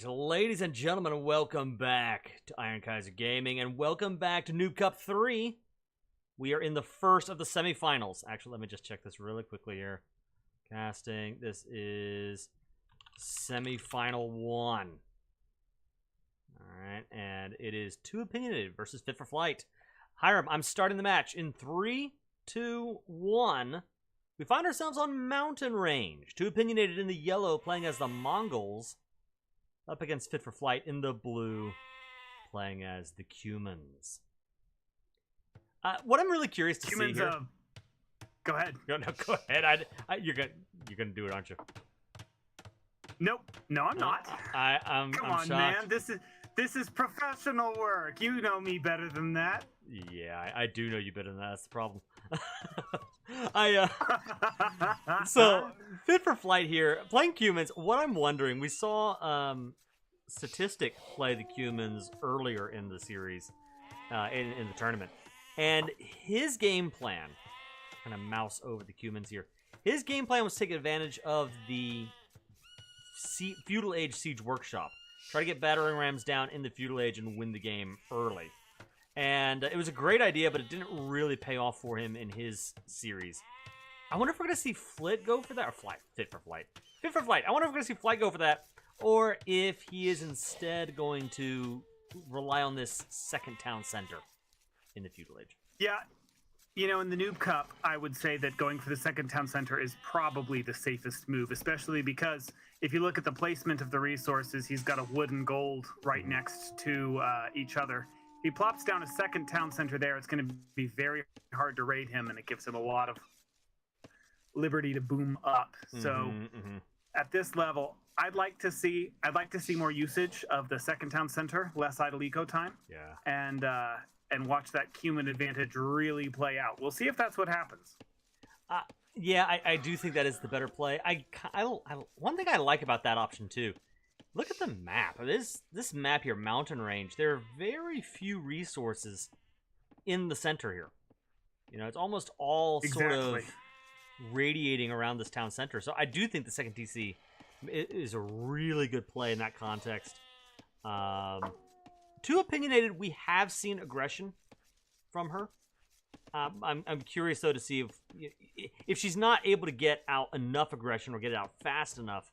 Ladies and gentlemen, welcome back to Iron Kaiser Gaming, and welcome back to Noob Cup 3. We are in the first of the semifinals. Actually, let me just check this really quickly here. Casting, this is semifinal 1. Alright, and it is Too Opinionated versus Fit for Flight. Hiram, I'm starting the match in 3, 2, 1. We find ourselves on Mountain Range. Too Opinionated in the yellow, playing as the Mongols. Up against Fit for Flight in the blue, playing as the Cumans. What I'm really curious to see here. Go ahead. No, go ahead. You're gonna do it, aren't you? Nope. No, I'm not. I'm Come on, shocked. man. This is professional work. You know me better than that. Yeah, I do know you better than that. That's the problem. So Fit for Flight here, playing Cumans. What I'm wondering, we saw Statistic play the Cumans earlier in the series, in the tournament, and his game plan. Kind of mouse over the Cumans here. His game plan was to take advantage of the Feudal Age Siege Workshop. Try to get battering rams down in the Feudal Age and win the game early. And it was a great idea, but it didn't really pay off for him in his series. I wonder if we're going to see Flit go for that, or Fit for Flight. Fit for Flight. I wonder if we're going to see Flight go for that, or if he is instead going to rely on this second town center in the Feudal Age. Yeah, you know, in the Noob Cup, I would say that going for the second town center is probably the safest move, especially because if you look at the placement of the resources, he's got a wood and gold right next to each other. If he plops down a second town center there, it's going to be very hard to raid him, and it gives him a lot of liberty to boom up. So at this level, I'd like to see more usage of the second town center, less idle eco time. Yeah. And watch that Cuman advantage really play out. We'll see if that's what happens. Yeah, I do think that is the better play. One thing I like about that option too, look at the map. This map here, Mountain Range, there are very few resources in the center here. You know, it's almost all sort of radiating around this town center. So I do think the second TC is a really good play in that context. Too Opinionated, we have seen aggression from her. I'm curious though to see if she's not able to get out enough aggression or get it out fast enough,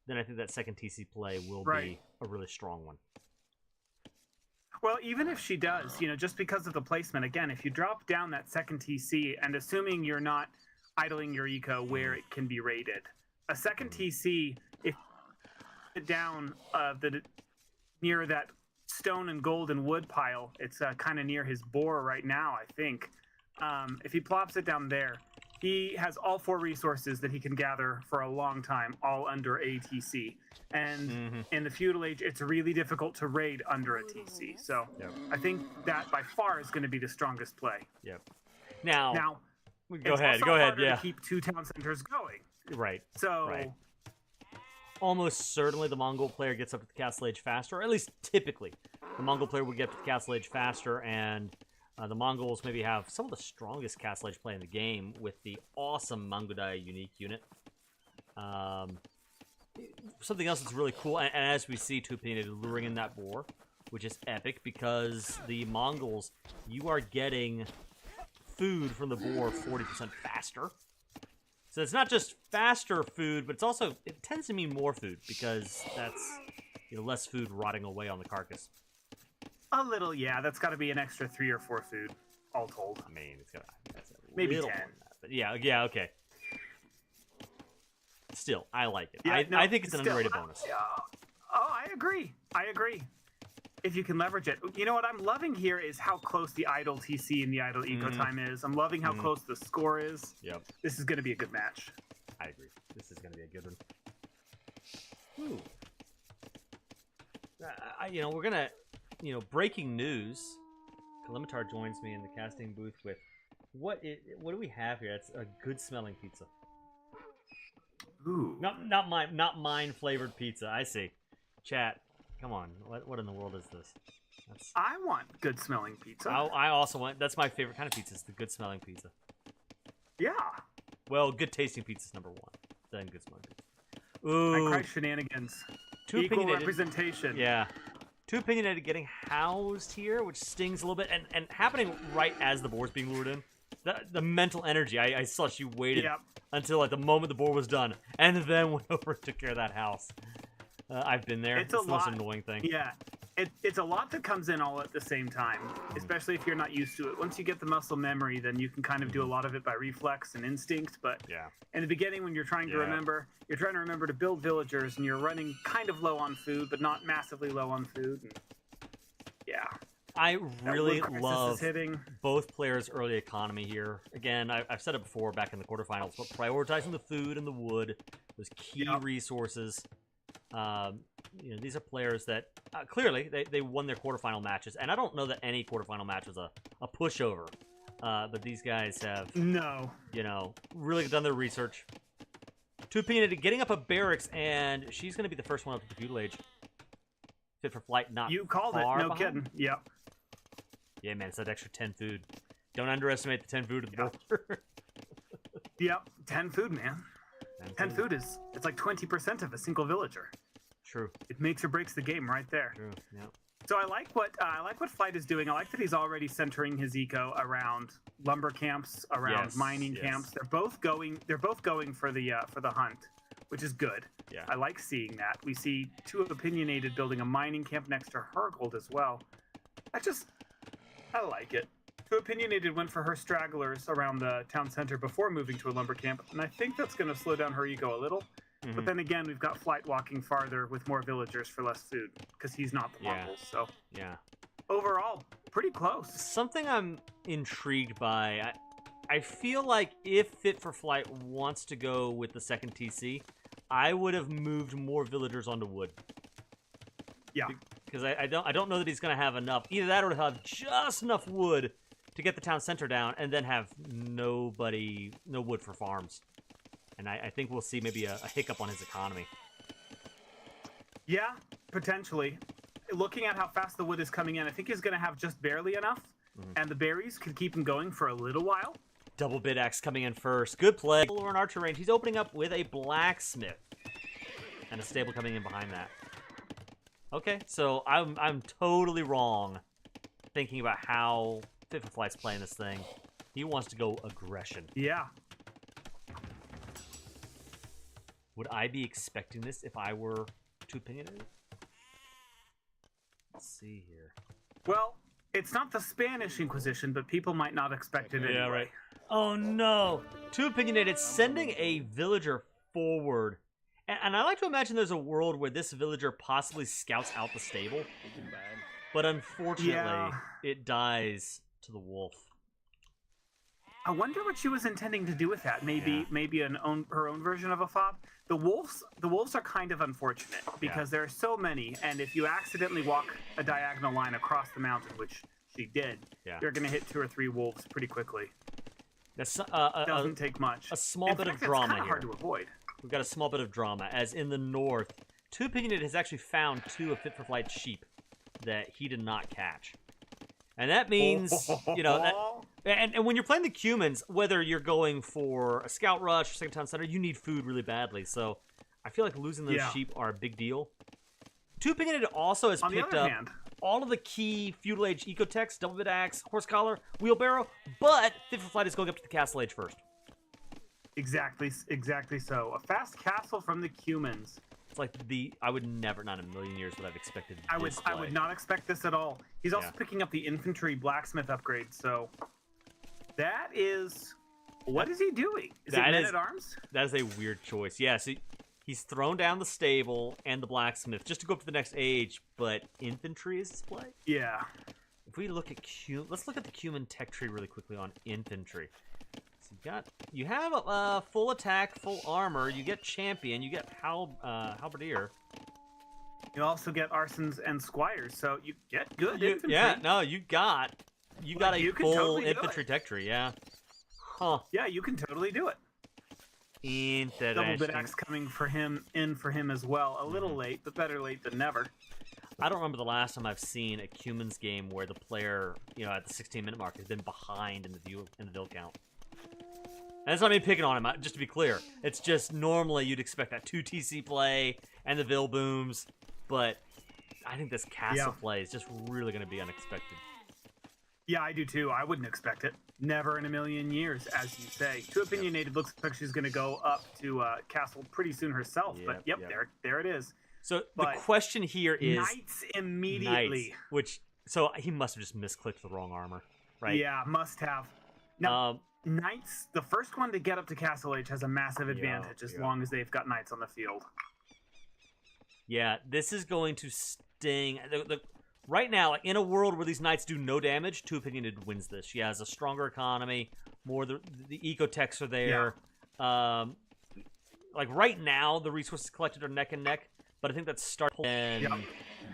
then I think that second TC play will be a really strong one. Well, even if she does, you know, just because of the placement, again, if you drop down that second TC, and assuming you're not idling your eco where it can be raided, a second TC, if down near that stone and gold and wood pile, it's kind of near his bore right now, I think. If he plops it down there, he has all 4 resources that he can gather for a long time, all under a TC. And in the Feudal Age, it's really difficult to raid under a TC. So I think that by far is going to be the strongest play. Yep. Now go ahead. Yeah. To keep 2 town centers going. Right. So. Right. Almost certainly the Mongol player gets up to the castle age faster, or at least typically. The Mongol player will get up to the castle age faster, and the Mongols maybe have some of the strongest castle age play in the game with the awesome Mangudai unique unit. Something else that's really cool, and as we see Too Opinionated luring in that boar, which is epic, because the Mongols, you are getting food from the boar 40% faster. So it's not just faster food, but it tends to mean more food, because that's less food rotting away on the carcass. A little, yeah. That's got to be an extra 3 or 4 food, all told. I mean, that's maybe 10. That, but yeah, okay. Still, I like it. Yeah, I think it's an underrated bonus. I agree. If you can leverage it. You know what I'm loving here is how close the idle TC and the idle eco time is. I'm loving how close the score is. Yep. This is going to be a good match. I agree. This is going to be a good one. Ooh. We're going to, breaking news. Kalimitar joins me in the casting booth with, what do we have here? It's a good smelling pizza. Ooh. Not mine flavored pizza. I see. Chat. Come on, what in the world is this? I want good smelling pizza. I also want. That's my favorite kind of pizza. Is the good smelling pizza. Yeah. Well, good tasting pizza is number 1. Then good smelling pizza. Ooh. I cry shenanigans. Too Equal opinionated. representation. Yeah. Too opinionated getting housed here, which stings a little bit, and happening right as the board's being lured in. The mental energy, I saw she waited until like the moment the board was done, and then went over and took care of that house. I've been there. It's the most annoying thing. Yeah, it's a lot that comes in all at the same time, especially if you're not used to it. Once you get the muscle memory, then you can kind of do a lot of it by reflex and instinct. But in the beginning, when you're trying to remember, to build villagers, and you're running kind of low on food, but not massively low on food. And, I really love both players' early economy here. Again, I've said it before back in the quarterfinals, but prioritizing the food and the wood, those key resources. These are players that clearly they won their quarterfinal matches, and I don't know that any quarterfinal match was a pushover. But these guys have really done their research. Too opinionated, getting up a barracks, and she's going to be the first one up to the feudal age. Fit for flight, not you called it. No kidding. Yep. Yeah, man, it's that extra 10 food. Don't underestimate the 10 food of the boulder. Yep, 10 food, man. 10 food is it's like 20% of a single villager. True. It makes or breaks the game right there. True. Yep. So I like what Flight is doing. I like that he's already centering his eco around lumber camps, around mining camps. They're both going for the hunt, which is good. Yeah. I like seeing that. We see Too Opinionated building a mining camp next to Hergold as well. I like it. Too Opinionated went for her stragglers around the town center before moving to a lumber camp, and I think that's going to slow down her ego a little. But then again, we've got Flight walking farther with more villagers for less food, because he's not the Mongols. So overall, pretty close. Something I'm intrigued by, I feel like if Fit for Flight wants to go with the second TC, I would have moved more villagers onto wood. Yeah. Because I don't know that he's going to have enough. Either that or have just enough wood to get the town center down, and then have no wood for farms. And I think we'll see maybe a hiccup on his economy. Yeah, potentially. Looking at how fast the wood is coming in, I think he's going to have just barely enough, and the berries could keep him going for a little while. Double bid axe coming in first. Good play. Or an archer range. He's opening up with a blacksmith, and a stable coming in behind that. Okay, so I'm totally wrong thinking about how Fit for Flight's playing this thing. He wants to go aggression. Yeah. Would I be expecting this if I were Too Opinionated? Let's see here. Well, it's not the Spanish Inquisition, but people might not expect it anyway. Yeah, right. Oh no! Too Opinionated sending a villager forward. And I like to imagine there's a world where this villager possibly scouts out the stable. But unfortunately, it dies to the wolf. I wonder what she was intending to do with that. Maybe her own version of a fob. The wolves are kind of unfortunate because there are so many, and if you accidentally walk a diagonal line across the mountain, which she did, you're going to hit 2 or 3 wolves pretty quickly. That's doesn't take much. A small bit of drama here. Hard to avoid. We've got a small bit of drama, as in the north, Too Opinionated has actually found 2 of Fit for Flight sheep that he did not catch. And that means, and when you're playing the Cumans, whether you're going for a scout rush or second town center, you need food really badly. So I feel like losing those sheep are a big deal. Too Opinionated also has picked up all of the key feudal age ecotechs, double bit axe, horse collar, wheelbarrow, but Fit for Flight is going up to the castle age first. Exactly so. A fast castle from the Cumans. It's like I would never, not in a million years, would have expected this I would not expect this at all. He's also picking up the infantry blacksmith upgrade, so that is... What is he doing? Is it men-at-arms? That is a weird choice. Yeah, so he's thrown down the stable and the blacksmith just to go up to the next age, but infantry is his play? Yeah. If we look at let's look at the Cuman tech tree really quickly on infantry. So you have full attack, full armor, you get champion, you get halberdier. You also get arsons and squires, so you get good infantry. Yeah, no, you got a full totally infantry tech tree, yeah. Huh. Yeah, you can totally do it. Interesting. Double bit axe coming for him as well. A little late, but better late than never. I don't remember the last time I've seen a Cumans game where the player, at the 16-minute mark has been behind in the build count. And that's not me picking on him, just to be clear. It's just normally you'd expect that 2 TC play and the Vil Booms, but I think this castle play is just really going to be unexpected. Yeah, I do too. I wouldn't expect it. Never in a million years, as you say. Too opinionated. Looks like she's going to go up to castle pretty soon herself. But there it is. So the question here is Knights immediately. Knights, which so he must have just misclicked the wrong armor, right? Yeah, must have. Now, Knights, the first one to get up to Castle H has a massive advantage as long as they've got Knights on the field. Yeah, this is going to sting. Right now, like, in a world where these Knights do no damage, Too Opinionated wins this. She has a stronger economy, more the eco-techs are there. Yeah. Like, right now, the resources collected are neck and neck, but I think that's starting, and,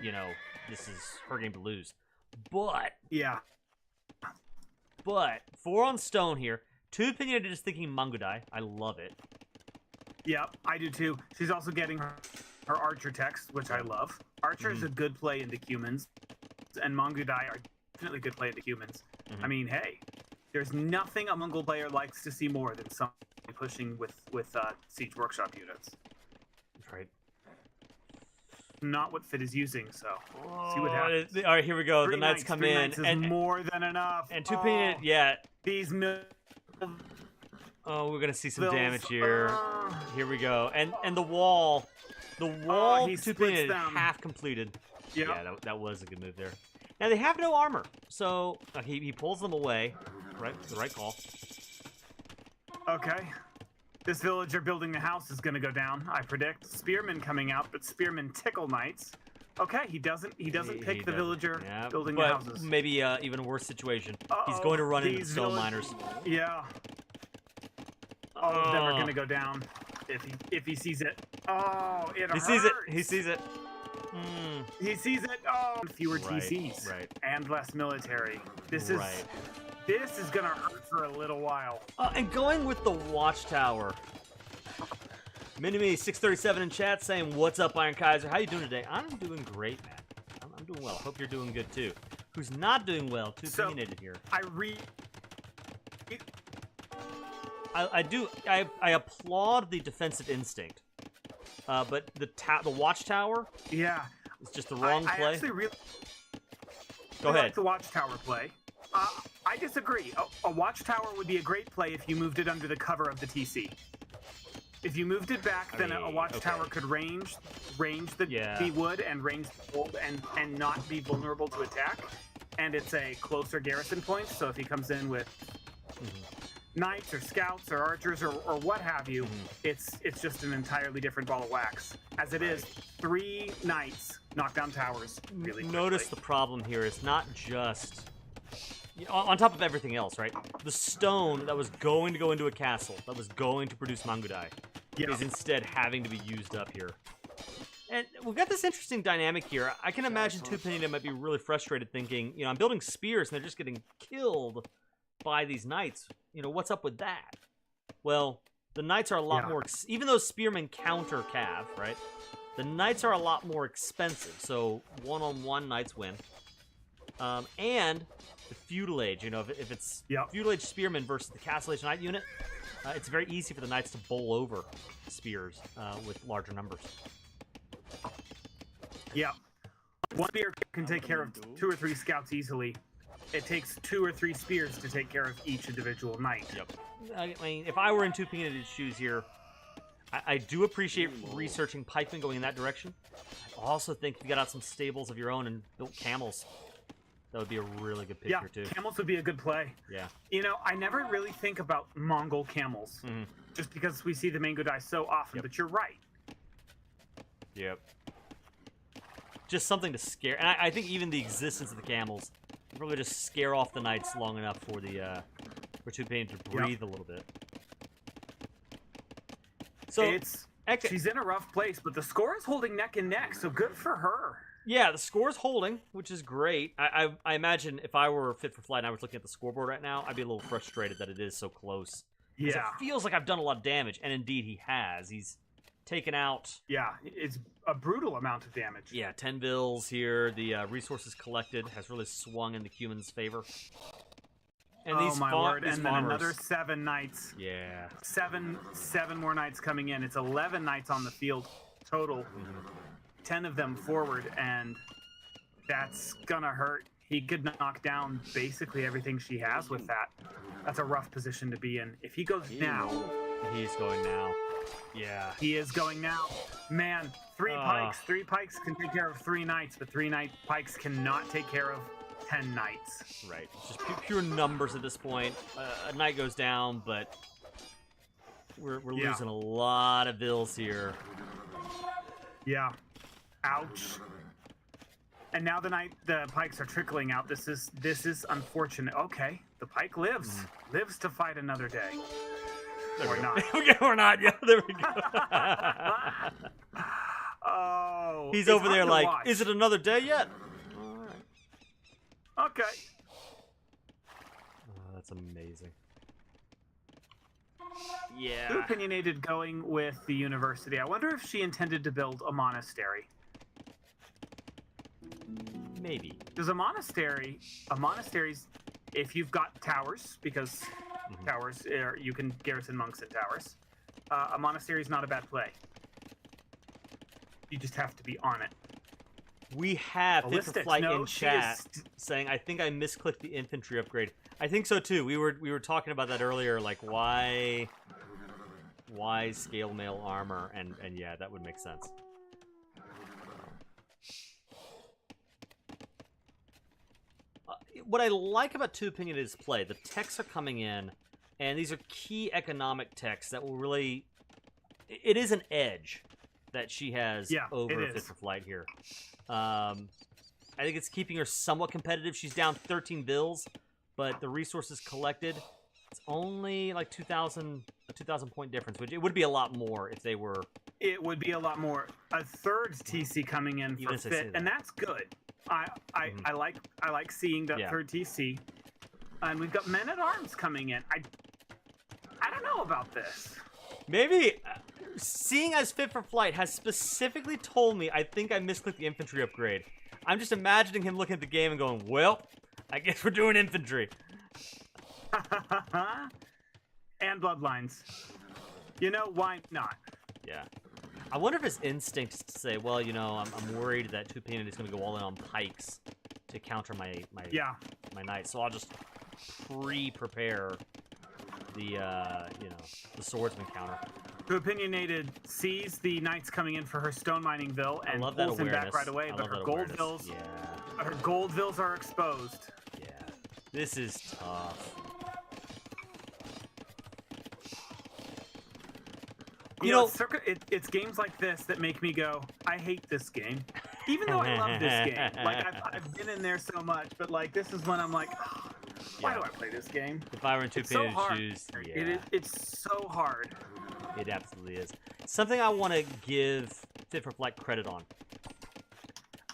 you know, this is her game to lose. But... yeah. But, 4 on stone here. Too Opinionated is thinking Mangudai. I love it. Yep, I do too. She's also getting her Archer text, which I love. Archer is a good play into humans, and Mangudai are definitely good play into humans. I mean, hey, there's nothing a Mongol player likes to see more than somebody pushing with Siege Workshop units. Right. Not what Fit is using, so see what happens. All right, here we go. The Knights come in, Knights is more than enough. And Too Opinionated, yeah. These we're gonna see some damage here. Here we go, and the wall, Too Opinionated half completed. Yep. Yeah, that was a good move there. Now they have no armor, so he pulls them away. Right, the right call. Okay. This villager building the house is going to go down, I predict. Spearmen coming out, but Spearmen tickle Knights. Okay, he doesn't pick the villager building the houses. Maybe even a worse situation. He's going to run into the stone miners. Yeah. All of them are going to go down if he sees it. Oh, it hurts. He sees it. He sees it. Oh, fewer TCs and less military. This is gonna hurt for a little while. And going with the Watchtower. Minimi 637 in chat saying, "What's up, Iron Kaiser? How you doing today?" I'm doing great, man. I'm doing well. Hope you're doing good too. Who's not doing well? Too opinionated here. I applaud the defensive instinct. But the Watchtower, it's just the wrong play. I actually really Go ahead. like the Watchtower play. I disagree. A Watchtower would be a great play if you moved it under the cover of the TC. If you moved it back, then a Watchtower could range the wood and range the gold and not be vulnerable to attack. And it's a closer garrison point, so if he comes in with Knights or Scouts or Archers or what have you, it's just an entirely different ball of wax. As it is, 3 Knights knock down towers really quickly. Notice the problem here is not just... on top of everything else, right? The stone that was going to go into a castle, that was going to produce Mangudai, is instead having to be used up here. And we've got this interesting dynamic here. I can imagine Too Opinionated might be really frustrated thinking, I'm building spears and they're just getting killed by these Knights. What's up with that? Well, the Knights are a lot more... even though Spearmen counter Cav, right? The Knights are a lot more expensive, so one-on-one Knights win. And the Feudal Age, if it's Feudal Age Spearmen versus the Castle Age Knight unit, it's very easy for the Knights to bowl over spears with larger numbers. Yeah. One spear can take care of 2 or 3 scouts easily. It takes 2 or 3 spears to take care of each individual knight. Yep. I mean, if I were in Too Opinionated shoes here, I do appreciate researching pikemen going in that direction. I also think if you got out some stables of your own and built camels, that would be a really good pick here too. Camels would be a good play. Yeah. I never really think about Mongol camels, just because we see the Mangudai so often, but you're right. Yep. Just something to scare, and I think even the existence of the camels will probably just scare off the Knights long enough for for Too Opinionated to breathe a little bit. So she's in a rough place, but the score is holding neck and neck, so good for her. Yeah, the score's holding, which is great. I imagine if I were Fit for Flight and I was looking at the scoreboard right now, I'd be a little frustrated that it is so close. Yeah. It feels like I've done a lot of damage, and indeed he has. He's taken out... yeah, it's a brutal amount of damage. Yeah, 10 bills here. The resources collected has really swung in the Cuman's favor. And oh these my word! these And farmers, then another 7 knights. yeah, Seven more knights coming in. It's 11 knights on the field total. 10 of them forward, and that's gonna hurt. He could knock down basically everything she has with that. That's a rough position to be in. If he goes now, he's going now. Yeah, he is going now. Man, 3 pikes. 3 pikes can take care of 3 knights, but 3 pikes cannot take care of 10 knights. right. It's just pure numbers at this point. A knight goes down, but we're losing a lot of bills here. Yeah. Ouch. And now the pikes are trickling out. This is unfortunate. Okay, the pike lives to fight another day. Or not. Okay, or not. Yeah, there we go. Oh, he's over there like, is it another day yet? All right. Okay. Oh, that's amazing. Yeah. Too opinionated going with the university. I wonder if she intended to build a monastery. Maybe. Because monastery's, if you've got towers, because towers, you can garrison monks in towers, a monastery is not a bad play. You just have to be on it. We have Fit for Flight in chat saying, I think I misclicked the infantry upgrade. I think so too. We were talking about that earlier, like why scale mail armor, and yeah, that would make sense. What I like about Two Opinionated's play, the techs are coming in, and these are key economic techs that will really... It is an edge that she has over Fit for Flight here. I think it's keeping her somewhat competitive. She's down 13 bills, but the resources collected, it's only like 2,000 point difference, which it would be a lot more if they were... It would be a lot more. A third TC coming in for Fit, and that's good. I like seeing that third TC, and we've got men at arms coming in. I don't know about this. Maybe seeing as Fit for Flight has specifically told me I think I misclicked the infantry upgrade. I'm just imagining him looking at the game and going, well, I guess we're doing infantry. And bloodlines. You know, why not? Yeah. I wonder if his instinct is to say, well, you know, I'm worried that Two Opinionated is going to go all in on pikes to counter my knights, so I'll just pre-prepare the the swordsman counter. Two Opinionated sees the knights coming in for her stone mining ville and pulls him back right away, but her gold vills are exposed. Yeah, this is tough. You know, it's games like this that make me go, I hate this game. Even though I love this game. Like, I've been in there so much, but, like, this is when I'm like, oh, why do I play this game? If I were in Two Opinionated shoes, it's so hard. It absolutely is. Something I want to give Fit for Flight credit on.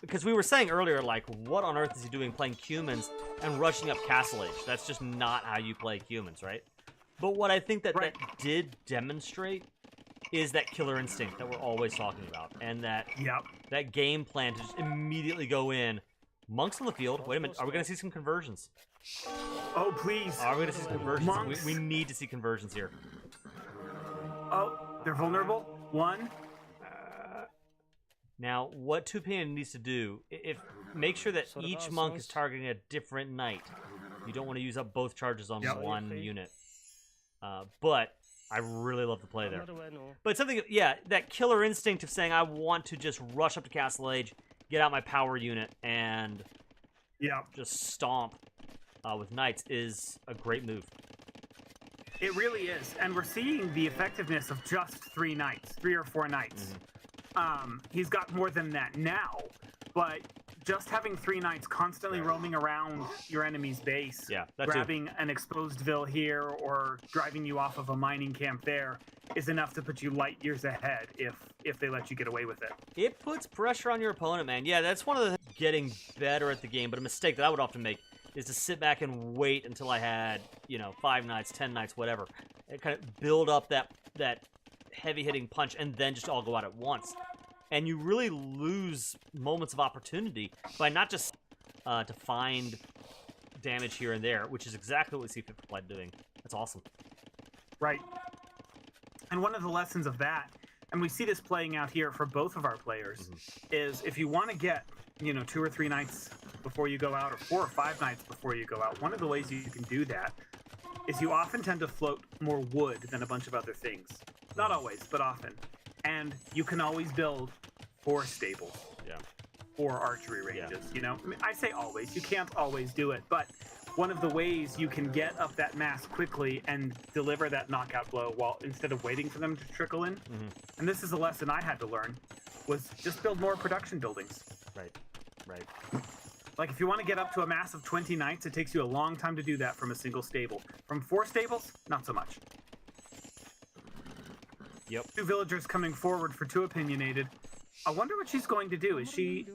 Because we were saying earlier, like, what on earth is he doing playing humans and rushing up Castle Age? That's just not how you play humans, right? But what I think that did demonstrate is that killer instinct that we're always talking about, and that that game plan to just immediately go in. Monks on the field. Wait a minute. Are we going to see some conversions? Oh, please. Are we going to see some conversions? We need to see conversions here. Oh, they're vulnerable. One. Now, what Two Opinionated needs to do, make sure that each monk is targeting a different knight. You don't want to use up both charges on one unit. But I really love the play there. But something, that killer instinct of saying, I want to just rush up to Castle Age, get out my power unit, and just stomp with knights is a great move. It really is. And we're seeing the effectiveness of just 3 knights, 3 or 4 knights. He's got more than that now, but just having 3 knights constantly roaming around your enemy's base, grabbing an exposed ville here or driving you off of a mining camp there is enough to put you light years ahead if they let you get away with it. It puts pressure on your opponent, man. Yeah, that's one of the things getting better at the game, but a mistake that I would often make is to sit back and wait until I had, 5 knights, 10 knights, whatever. And kind of build up that heavy-hitting punch and then just all go out at once. And you really lose moments of opportunity by not just to find damage here and there, which is exactly what we see Fit for Flight doing. That's awesome. Right. And one of the lessons of that, and we see this playing out here for both of our players, is if you want to get, 2 or 3 nights before you go out, or 4 or 5 nights before you go out, one of the ways you can do that is you often tend to float more wood than a bunch of other things. Not always, but often. And you can always build 4 stables. Yeah. 4 archery ranges, I say always. You can't always do it, but one of the ways you can get up that mass quickly and deliver that knockout blow instead of waiting for them to trickle in, and this is a lesson I had to learn, was just build more production buildings. Right. Like, if you want to get up to a mass of 20 knights, it takes you a long time to do that from a single stable. From 4 stables, not so much. Yep. 2 villagers coming forward for 2 opinionated. I wonder what she's going to do. She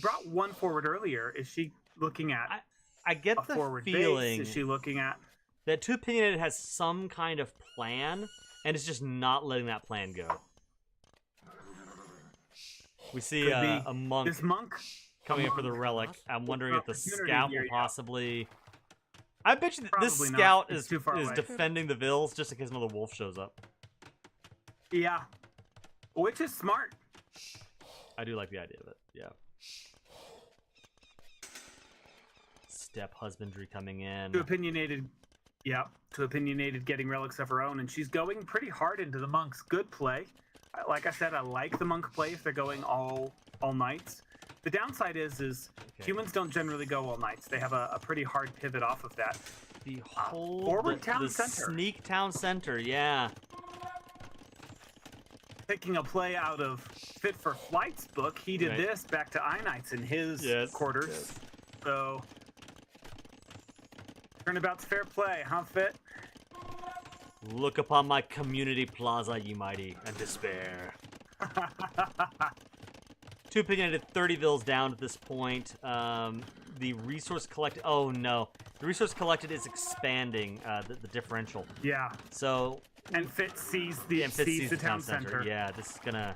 brought 1 forward earlier. Is she looking at I get a the forward feeling base? Is she looking at that 2 Opinionated has some kind of plan, and is just not letting that plan go. We see a monk, coming in for the relic. I'm wondering if the scout will possibly... I bet you this scout is defending the vills just in case another wolf shows up. Yeah. Which is smart. I do like the idea of it, yeah. Step husbandry coming in. 2 opinionated, yeah. 2 opinionated getting relics of her own, and she's going pretty hard into the monks. Good play. Like I said, I like the monk play if they're going all nights. The downside is humans don't generally go all nights. They have a pretty hard pivot off of that. The whole forward town center. Sneak town center, yeah. Taking a play out of Fit for Flight's book, he did this back to I-Knights in his quarters. Yes. So, turnabout's fair play, huh, Fit? Look upon my community plaza, ye mighty, and despair. 2 opinionated, 30 vills down at this point. The resource collected... Oh, no. The resource collected is expanding the differential. Yeah. So... And Fit sees the town center. Yeah, this is gonna...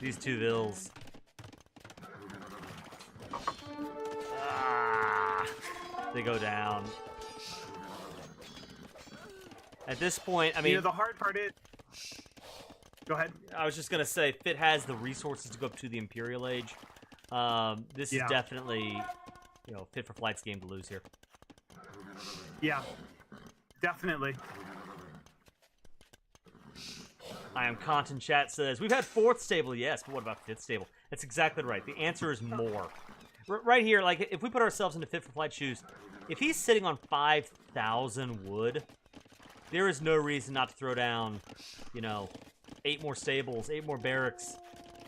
These 2 vills. They go down. At this point, I mean... the hard part is... Go ahead. I was just gonna say, Fit has the resources to go up to the Imperial Age. This is definitely, Fit for Flight's game to lose here. Yeah, definitely. I am Content Chat says, we've had 4th stable, yes, but what about 5th stable? That's exactly right. The answer is more. Right here, like, if we put ourselves into Fit for Flight shoes, if he's sitting on 5,000 wood, there is no reason not to throw down, 8 more stables, 8 more barracks.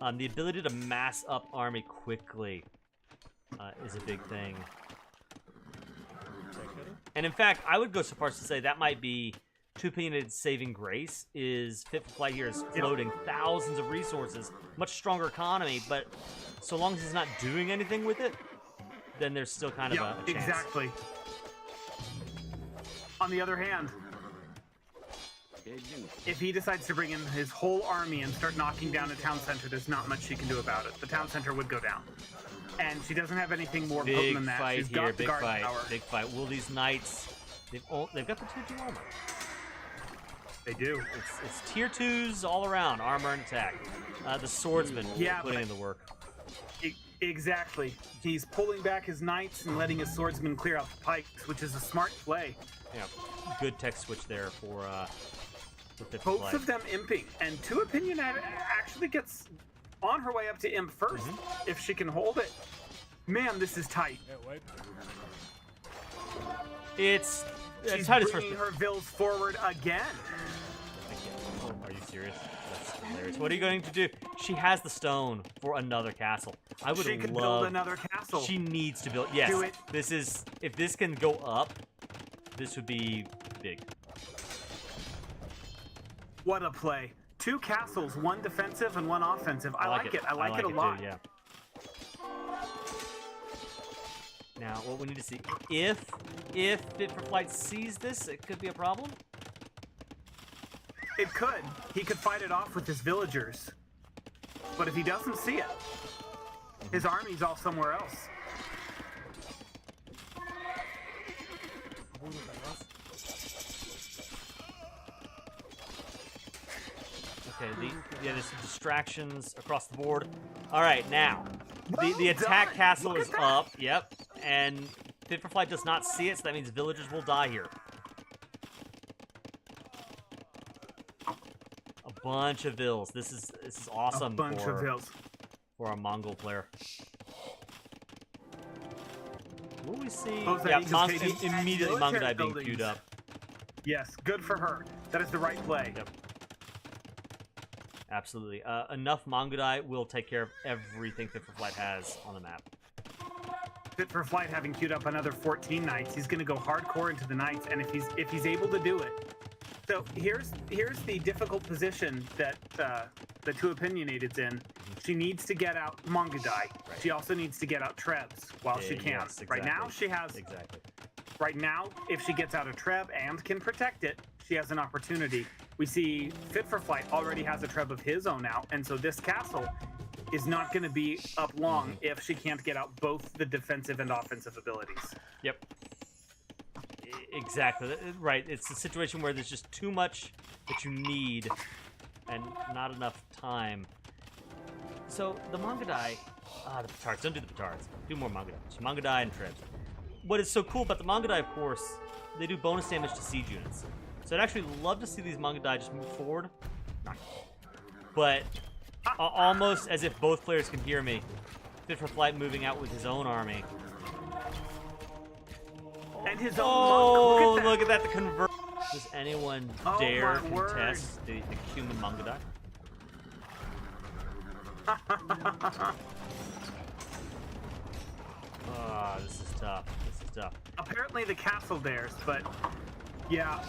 The ability to mass up army quickly is a big thing. And in fact, I would go so far as to say that might be 2 opinionated saving grace. Is Fit for Flight here is floating thousands of resources, much stronger economy, but so long as he's not doing anything with it, then there's still kind of a chance. Exactly. On the other hand, if he decides to bring in his whole army and start knocking down a town center, there's not much she can do about it. The town center would go down. And she doesn't have anything more potent than that. She's got the guard tower. Big fight. Will these knights... They've got the tier 2 armor. They do. It's tier 2s all around, armor and attack. The swordsman putting in the work. Exactly. He's pulling back his knights and letting his swordsman clear out the pikes, which is a smart play. Yeah, good tech switch there for both of them imping, and 2 opinionated actually gets on her way up to imp first if she can hold it. Man, this is tight. It's She's bringing her vills forward again. Are you serious? That's hilarious. What are you going to do? She has the stone for another castle. I would She could build another castle. She needs to build. Yes. Do it. This is. If this can go up, this would be big. What a play. 2 castles, 1 defensive and 1 offensive. I like it. I like it a lot. Too, yeah. Now, what we need to see, if Fit for Flight sees this, it could be a problem. It could. He could fight it off with his villagers. But if he doesn't see it, his army's all somewhere else. Okay, there's some distractions across the board. All right, now the Well attack done. castle Look is at that. up. Yep, and Fit for Flight does not see it, so that means villagers will die here. A bunch of vills. This is awesome A bunch of hills. for our Mongol player. Will we see? Oh, is that Yeah, Eagles KD? immediately Military Mongolai being buildings. queued up. Yes, good for her. That is the right play. Yep. Absolutely. Enough Mongolai will take care of everything Fit for Flight has on the map. Fit for Flight having queued up another 14 knights. He's going to go hardcore into the knights, and if he's able to do it. So here's the difficult position that the two opinionated's in. She needs to get out Mongolai. Right. She also needs to get out Trebs while she can. Yes, exactly. Right now she has. Exactly. Right now, if she gets out a Treb and can protect it, she has an opportunity. We see Fit for Flight already has a Treb of his own out, and so this castle is not going to be up long if she can't get out both the defensive and offensive abilities. Yep. Exactly. Right. It's a situation where there's just too much that you need and not enough time. So the Mongolai, the Petards, don't do the Petards. Do more Mongolai. So Mongolai and Trebs. What is so cool about the Mongolai, of course, they do bonus damage to siege units. So I'd actually love to see these Mongolai just move forward. But almost as if both players can hear me. Fit for Flight moving out with his own army. And his own Oh, monk. look at that! The convert. Does anyone dare my word. contest the human Mongolai? Oh, this is tough. This is tough. Apparently the castle dares, but yeah.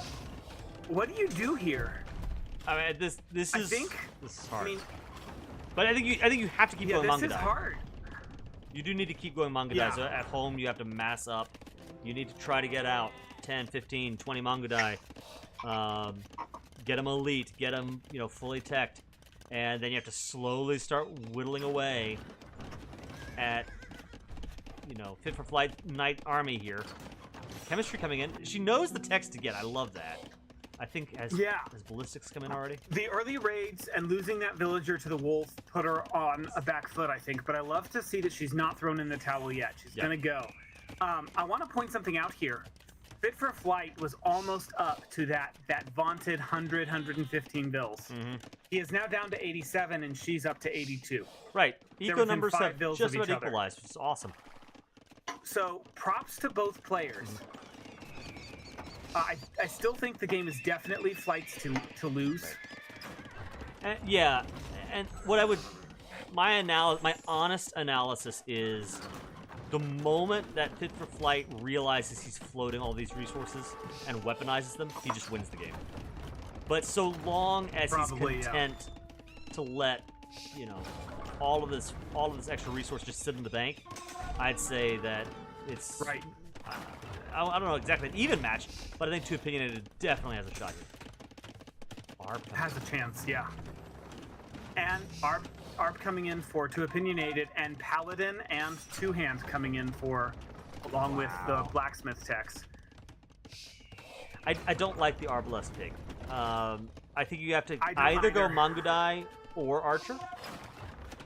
What do you do here? I mean, this is I think this is hard. I mean, but I think you have to keep yeah, going this Mongolai. is hard. You do need to keep going Mongolai. Yeah. So at home, you have to mass up. You need to try to get out 10, 15, 20 Mongolai. Get them elite. Get them, fully teched. And then you have to slowly start whittling away at, Fit for Flight Knight Army here. Chemistry coming in. She knows the text to get. I love that. I think has ballistics come in already? The early raids and losing that villager to the wolf put her on a back foot, I think. But I love to see that she's not thrown in the towel yet. She's going to go. I want to point something out here. Fit for Flight was almost up to that vaunted 100, 115 bills. Mm-hmm. He is now down to 87, and she's up to 82. Right. They're Eco within numbers 5 have bills just of about each other. equalized, which is awesome. So props to both players. I still think the game is definitely Flight's to lose. Yeah, and what I would, my honest analysis is, the moment that Fit for Flight realizes he's floating all these resources and weaponizes them, he just wins the game. But so long as Probably, he's content to let, all of this extra resource just sit in the bank, I'd say that it's Right. I don't know exactly an even match, but I think Two Opinionated definitely has a shot here. Arp Has a chance, yeah. And Arp coming in for Two Opinionated, and Paladin and Two Hand coming in for, along with the blacksmith techs. I don't like the Arbalest pig. I think you have to I don't either go either. Mongolai or Archer.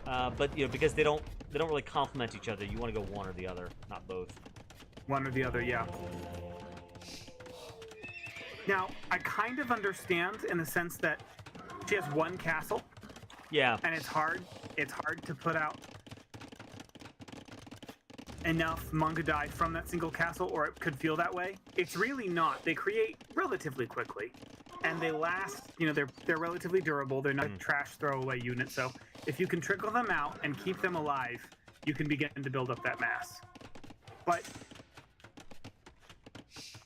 But because they don't really complement each other. You want to go one or the other, not both. One or the other, yeah. Now, I kind of understand in the sense that she has one castle, Yeah. and it's hard to put out enough Mongolai from that single castle, or it could feel that way. It's really not. They create relatively quickly, and they last, they're relatively durable. They're not trash throwaway units, so if you can trickle them out and keep them alive, you can begin to build up that mass. But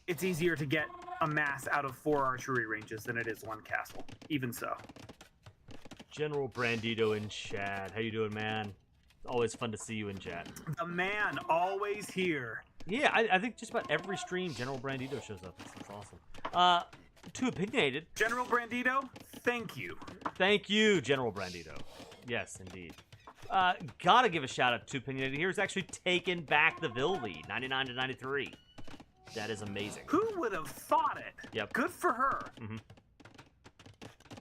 it's easier to get a mass out of 4 archery ranges than it is one castle, even so. General Brandito in chat. How you doing, man? Always fun to see you in chat. The man always here. Yeah, I think just about every stream General Brandito shows up. That's awesome. Two Opinionated. General Brandito, thank you. Thank you, General Brandito. Yes, indeed. Gotta give a shout out to Two Opinionated here. He's actually taken back the Vil lead, 99 to 93. That is amazing. Who would have thought it? Yep. Good for her.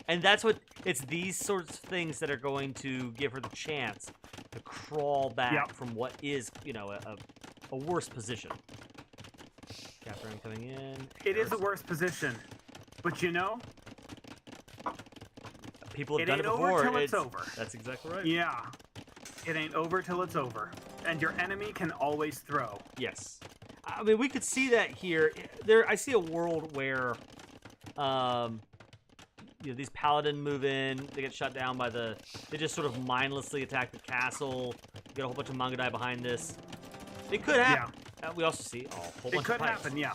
And that's what, it's these sorts of things that are going to give her the chance to crawl back from what is, you know, a worse position. Catherine coming in. It is a worse position. But you know, people have it done it ain't before. over till it's over. That's exactly right. Yeah. It ain't over till it's over. And your enemy can always throw. Yes. I mean, we could see that here. I see a world where, you know, these paladin move in, they get shut down by they just sort of mindlessly attack the castle, get a whole bunch of Mangadai behind this. It could happen. Yeah. We also see a whole bunch of It could pipes. happen, yeah.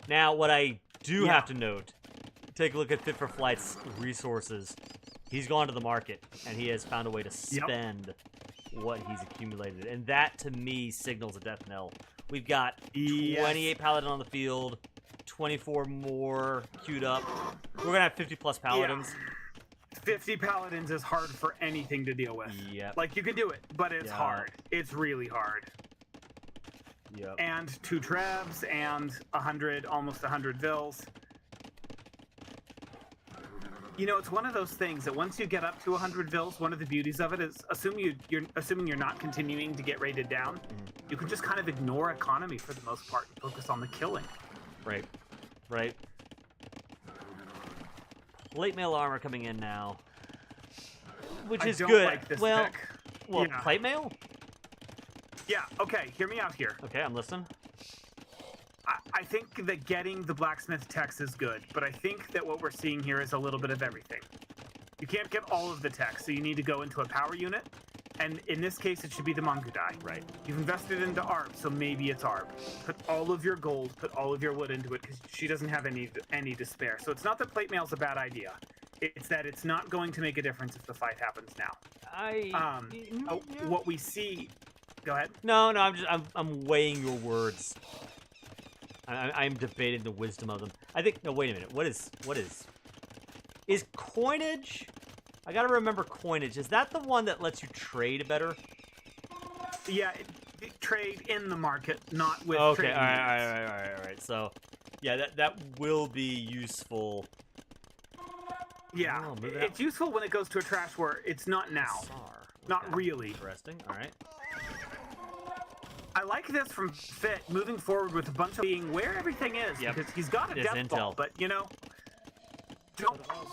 Now, what I do have to note, take a look at Fit for Flight's resources. He's gone to the market, and he has found a way to spend what he's accumulated. And that, to me, signals a death knell. We've got 28 paladin on the field, 24 more queued up. We're going to have 50-plus paladins. Yeah. 50 paladins is hard for anything to deal with. Yep. Like, you can do it, but it's hard. It's really hard. Yep. And 2 trebs and 100, almost 100 vills. You know, it's one of those things that once you get up to 100 vills, one of the beauties of it is, assuming you're not continuing to get rated down, you can just kind of ignore economy for the most part and focus on the killing. Right. Right. Plate mail armor coming in now, which is good. Like this well, pick. Well, plate mail? Yeah. Okay. Hear me out here. Okay, I'm listening. I think that getting the blacksmith techs is good, but I think that what we're seeing here is a little bit of everything. You can't get all of the techs, so you need to go into a power unit, and in this case, it should be the Mangudai. Right. You've invested into Arb, so maybe it's Arb. Put all of your gold, put all of your wood into it, because she doesn't have any to spare. So it's not that plate mail's a bad idea. It's that it's not going to make a difference if the fight happens now. What we see. Go ahead. No, I'm weighing your words. I'm debating the wisdom of them. I think. No, wait a minute. What is coinage? I gotta remember coinage. Is that the one that lets you trade better? Yeah, trade in the market, not with. Okay. All right. So, yeah, that will be useful. Yeah, it's useful when it goes to a trash where it's not now. Not really. Interesting. All right. I like this from Fit, moving forward with a bunch of being where everything is, because he's got a death ball, but, you know,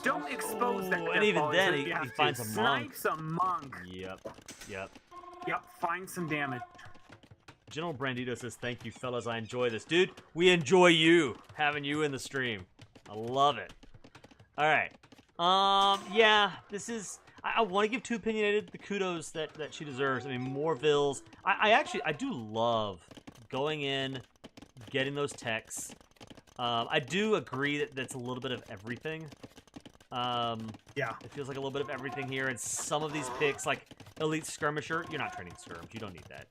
don't expose that death and even ball then, he finds a monk. Snipes a monk. Yep, find some damage. General Brandito says, thank you, fellas, I enjoy this. Dude, we enjoy you, having you in the stream. I love it. All right. Yeah, this is... I want to give Too Opinionated the kudos that she deserves. I mean, more vills. I do love going in, getting those techs. I do agree that that's a little bit of everything. It feels like a little bit of everything here. And some of these picks, like Elite Skirmisher, you're not training skirms. You don't need that.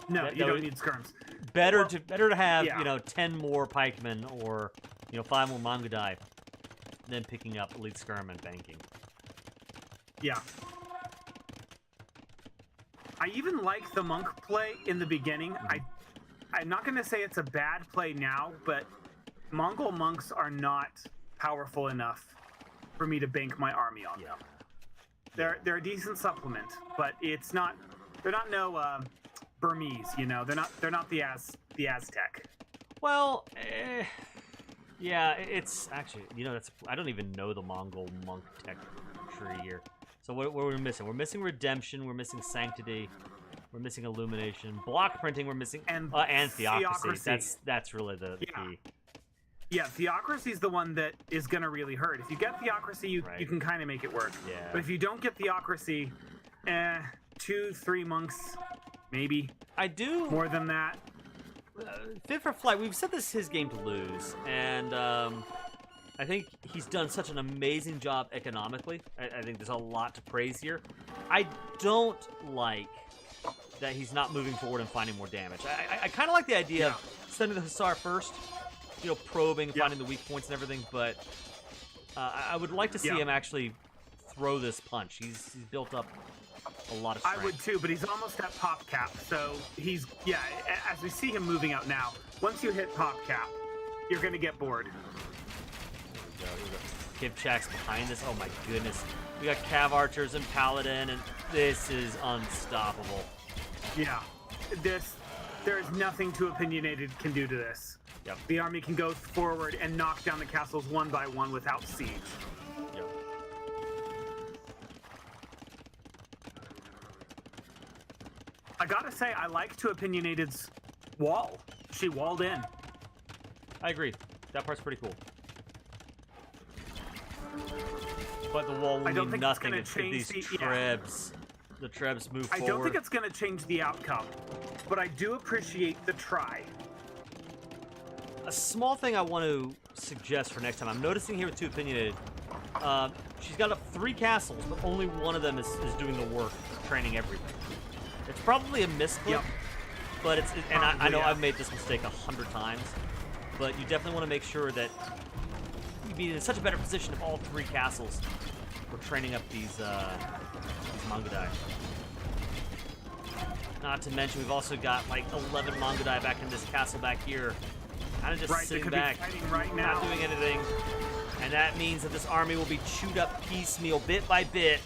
You don't need skirms. Better to have 10 more pikemen or 5 more Mangudai than picking up Elite Skirm and banking. Yeah. I even like the monk play in the beginning. I'm not going to say it's a bad play now, but Mongol monks are not powerful enough for me to bank my army on them. They're a decent supplement, but it's not. They're not no Burmese, you know. They're not the Aztec. Well, yeah, it's actually I don't even know the Mongol monk tech tree here. So what are we missing? We're missing Redemption. We're missing Sanctity. We're missing Illumination. Block Printing. We're missing and Theocracy. That's really the key. Yeah, Theocracy is the one that is going to really hurt. If you get Theocracy, you can kind of make it work. Yeah. But if you don't get Theocracy, 2-3 monks, maybe. I do more than that. Fit for Flight. We've said this is his game to lose, and I think he's done such an amazing job economically. I think there's a lot to praise here. I don't like that he's not moving forward and finding more damage. I kind of like the idea of sending the Hussar first, probing and finding the weak points and everything, but I would like to see him actually throw this punch. He's built up a lot of I strength. would too, but he's almost at pop cap, so he's as we see him moving out now, once you hit pop cap, you're gonna get bored. Here we go. Kipchak's behind us. Oh my goodness. We got Cav Archers and Paladin, and this is unstoppable. Yeah. There is nothing Too Opinionated can do to this. Yep. The army can go forward and knock down the castles one by one without siege. Yep. I gotta say, I like Too Opinionated's wall. She walled in. I agree. That part's pretty cool. But the wall will mean nothing if these Trebs. The Trebs move forward. I don't think it's going to change the outcome, but I do appreciate the try. A small thing I want to suggest for next time. I'm noticing here with Too Opinionated, she's got up 3 castles, but only one of them is doing the work, training everything. It's probably a misclick, but I know I've made this mistake 100 times, but you definitely want to make sure that you'd be in such a better position if all 3 castles were training up these Mangudai. Not to mention, we've also got like 11 Mangudai back in this castle back here, kind of just sitting back, not doing anything. And that means that this army will be chewed up piecemeal, bit by bit.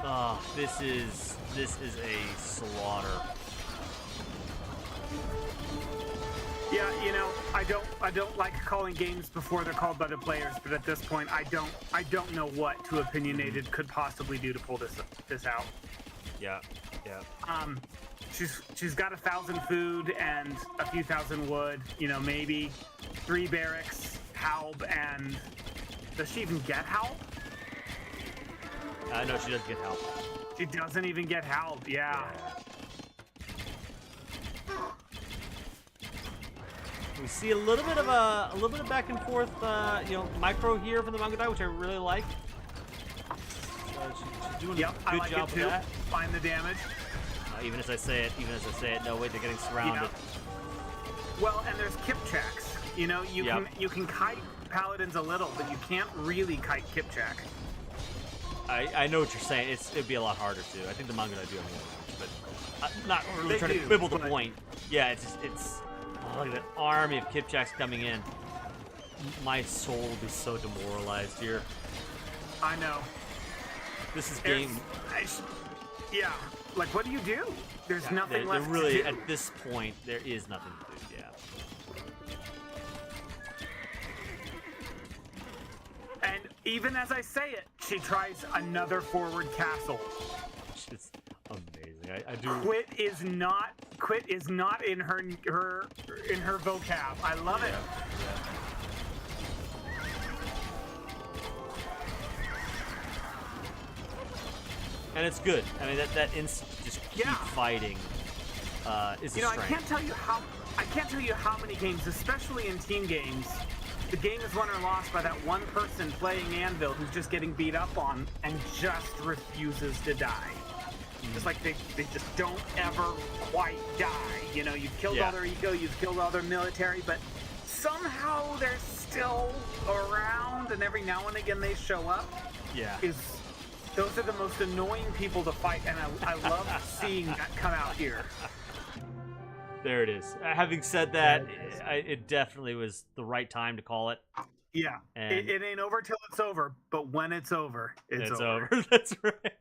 Oh, this is a slaughter. Yeah, you know, I don't like calling games before they're called by the players, but at this point, I don't know what Too Opinionated could possibly do to pull this out. Yeah. She's got 1,000 food and a few thousand wood. You know, maybe 3 barracks, Halb, and does she even get Halb? No, she doesn't get Halb. She doesn't even get Halb. Yeah. We see a little bit of back and forth, micro here from the Mangudai, which I really like. She's doing a good job with that. Find the damage. Even as I say it, no, wait, they're getting surrounded. Well, and there's Kipchaks. You know, you can kite Paladins a little, but you can't really kite Kipchak. I know what you're saying. It'd be a lot harder to. I think the Mangudai do have more, but not really trying to quibble the point. Yeah, it's look at that army of Kipchaks coming in. My soul will be so demoralized here. I know. This is game. Yeah. Like, what do you do? There's nothing left to do. At this point, there is nothing to do, yeah. And even as I say it, she tries another forward castle. It's amazing. I do. Quit is not in her vocab. I love it. Yeah. And it's good. I mean, that just keep fighting is a strength. I can't tell you how many games, especially in team games, the game is won or lost by that one person playing Anvil who's just getting beat up on and just refuses to die. It's like they just don't ever quite die. You know, you've killed all their eco, you've killed all their military, but somehow they're still around, and every now and again they show up. Yeah. Those are the most annoying people to fight, and I love seeing that come out here. There it is. Having said that, it definitely was the right time to call it. Yeah. It ain't over till it's over, but when it's over, it's over. That's right.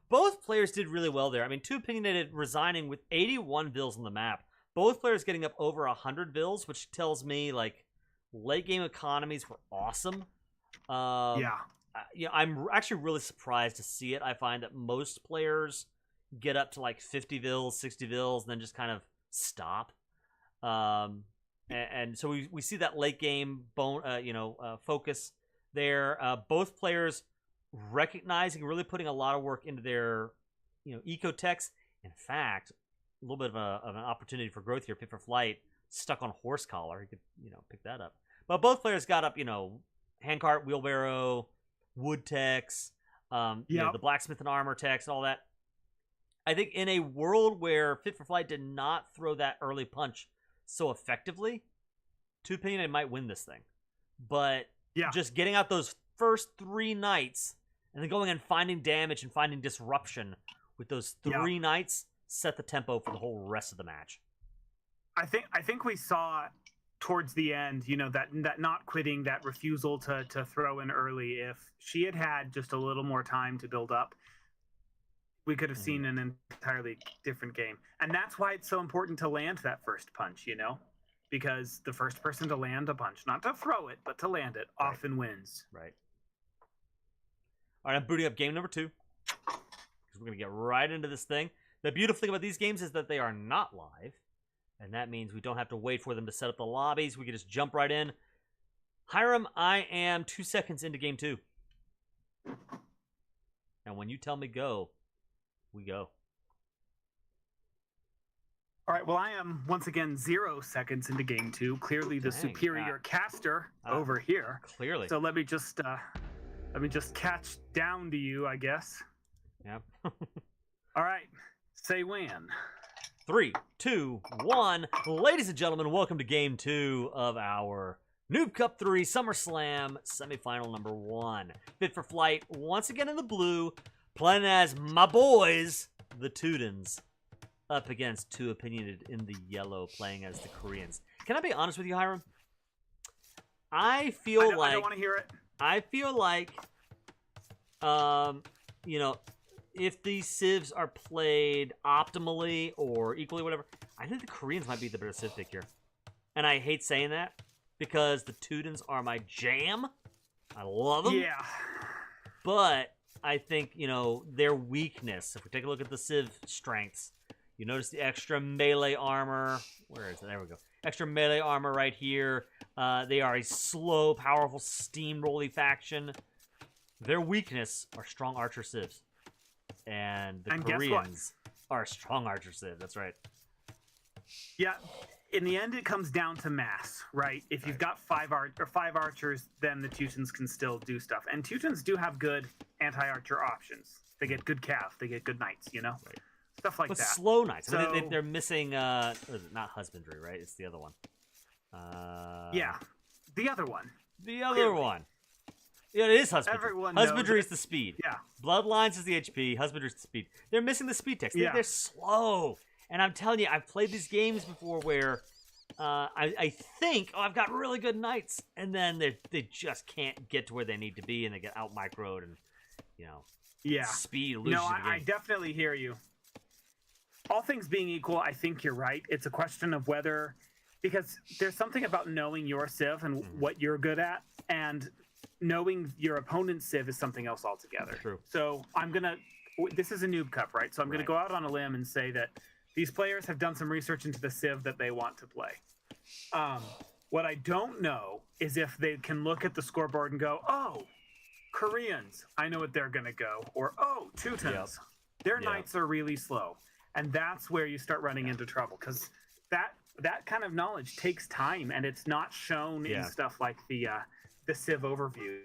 Both players did really well there. I mean, Too Opinionated resigning with 81 vills on the map. Both players getting up over 100 vills, which tells me, like, late game economies were awesome. I'm actually really surprised to see it. I find that most players get up to like 50 vills, 60 vills, and then just kind of stop. And so we see that late game focus there. Both players recognizing, really putting a lot of work into their ecotechs. In fact, a little bit of an opportunity for growth here. Fit for Flight stuck on horse collar. He could pick that up. But both players got up handcart, wheelbarrow, wood techs, the blacksmith and armor techs, and all that. I think in a world where Fit for Flight did not throw that early punch so effectively, Too Opinionated might win this thing. But just getting out those first 3 knights, and then going and finding damage and finding disruption with those 3 knights set the tempo for the whole rest of the match. I think we saw towards the end, that not quitting, that refusal to throw in early. If she had had just a little more time to build up, we could have seen an entirely different game. And that's why it's so important to land that first punch, because the first person to land a punch, not to throw it, but to land it, often wins. Right. All right, I'm booting up game number 2 because we're going to get right into this thing. The beautiful thing about these games is that they are not live, and that means we don't have to wait for them to set up the lobbies. We can just jump right in. Hiram, I am 2 seconds into game 2. And when you tell me go, we go. All right, well, I am once again 0 seconds into game 2. Clearly the superior caster over here. Clearly. So let me just catch down to you, I guess. Yep. All right, say when. 3, 2, 1. Ladies and gentlemen, welcome to game 2 of our Noob Cup 3 SummerSlam semifinal number 1. Fit for Flight once again in the blue, playing as my boys, the Teutons, up against Too Opinionated in the yellow, playing as the Koreans. Can I be honest with you, Hiram? I don't want to hear it. I feel like, if these civs are played optimally or equally, whatever, I think the Koreans might be the better civ pick here. And I hate saying that because the Teutons are my jam. I love them. Yeah. But I think, their weakness, if we take a look at the civ strengths, you notice the extra melee armor. Where is it? There we go. Extra melee armor right here. They are a slow, powerful, steamrolly faction. Their weakness are strong archer civs. And the Koreans are a strong archer civ. That's right. Yeah. In the end, it comes down to mass, right? If you've got 5 archers, then the Teutons can still do stuff. And Teutons do have good anti-archer options. They get good cav. They get good knights, Right. Stuff like that. Slow knights. So, I mean, they're missing, not husbandry, right? It's the other one. Yeah. The other one. The other one. Yeah, it is husbandry. Everyone husbandry knows is the speed. Yeah. Bloodlines is the HP. Husbandry is the speed. They're missing the speed text. They're slow. And I'm telling you, I've played these games before where I think, I've got really good knights, and then they just can't get to where they need to be, and they get out microed, and speed loses the game. I definitely hear you. All things being equal, I think you're right. It's a question of whether, because there's something about knowing your civ and what you're good at, and knowing your opponent's civ is something else altogether. True. So this is a Noob Cup, right? So I'm gonna go out on a limb and say that these players have done some research into the civ that they want to play. What I don't know is if they can look at the scoreboard and go, oh, Koreans, I know what they're gonna go, or oh, Teutons, their knights are really slow. And that's where you start running into trouble, because that kind of knowledge takes time, and it's not shown in stuff like the Civ overview.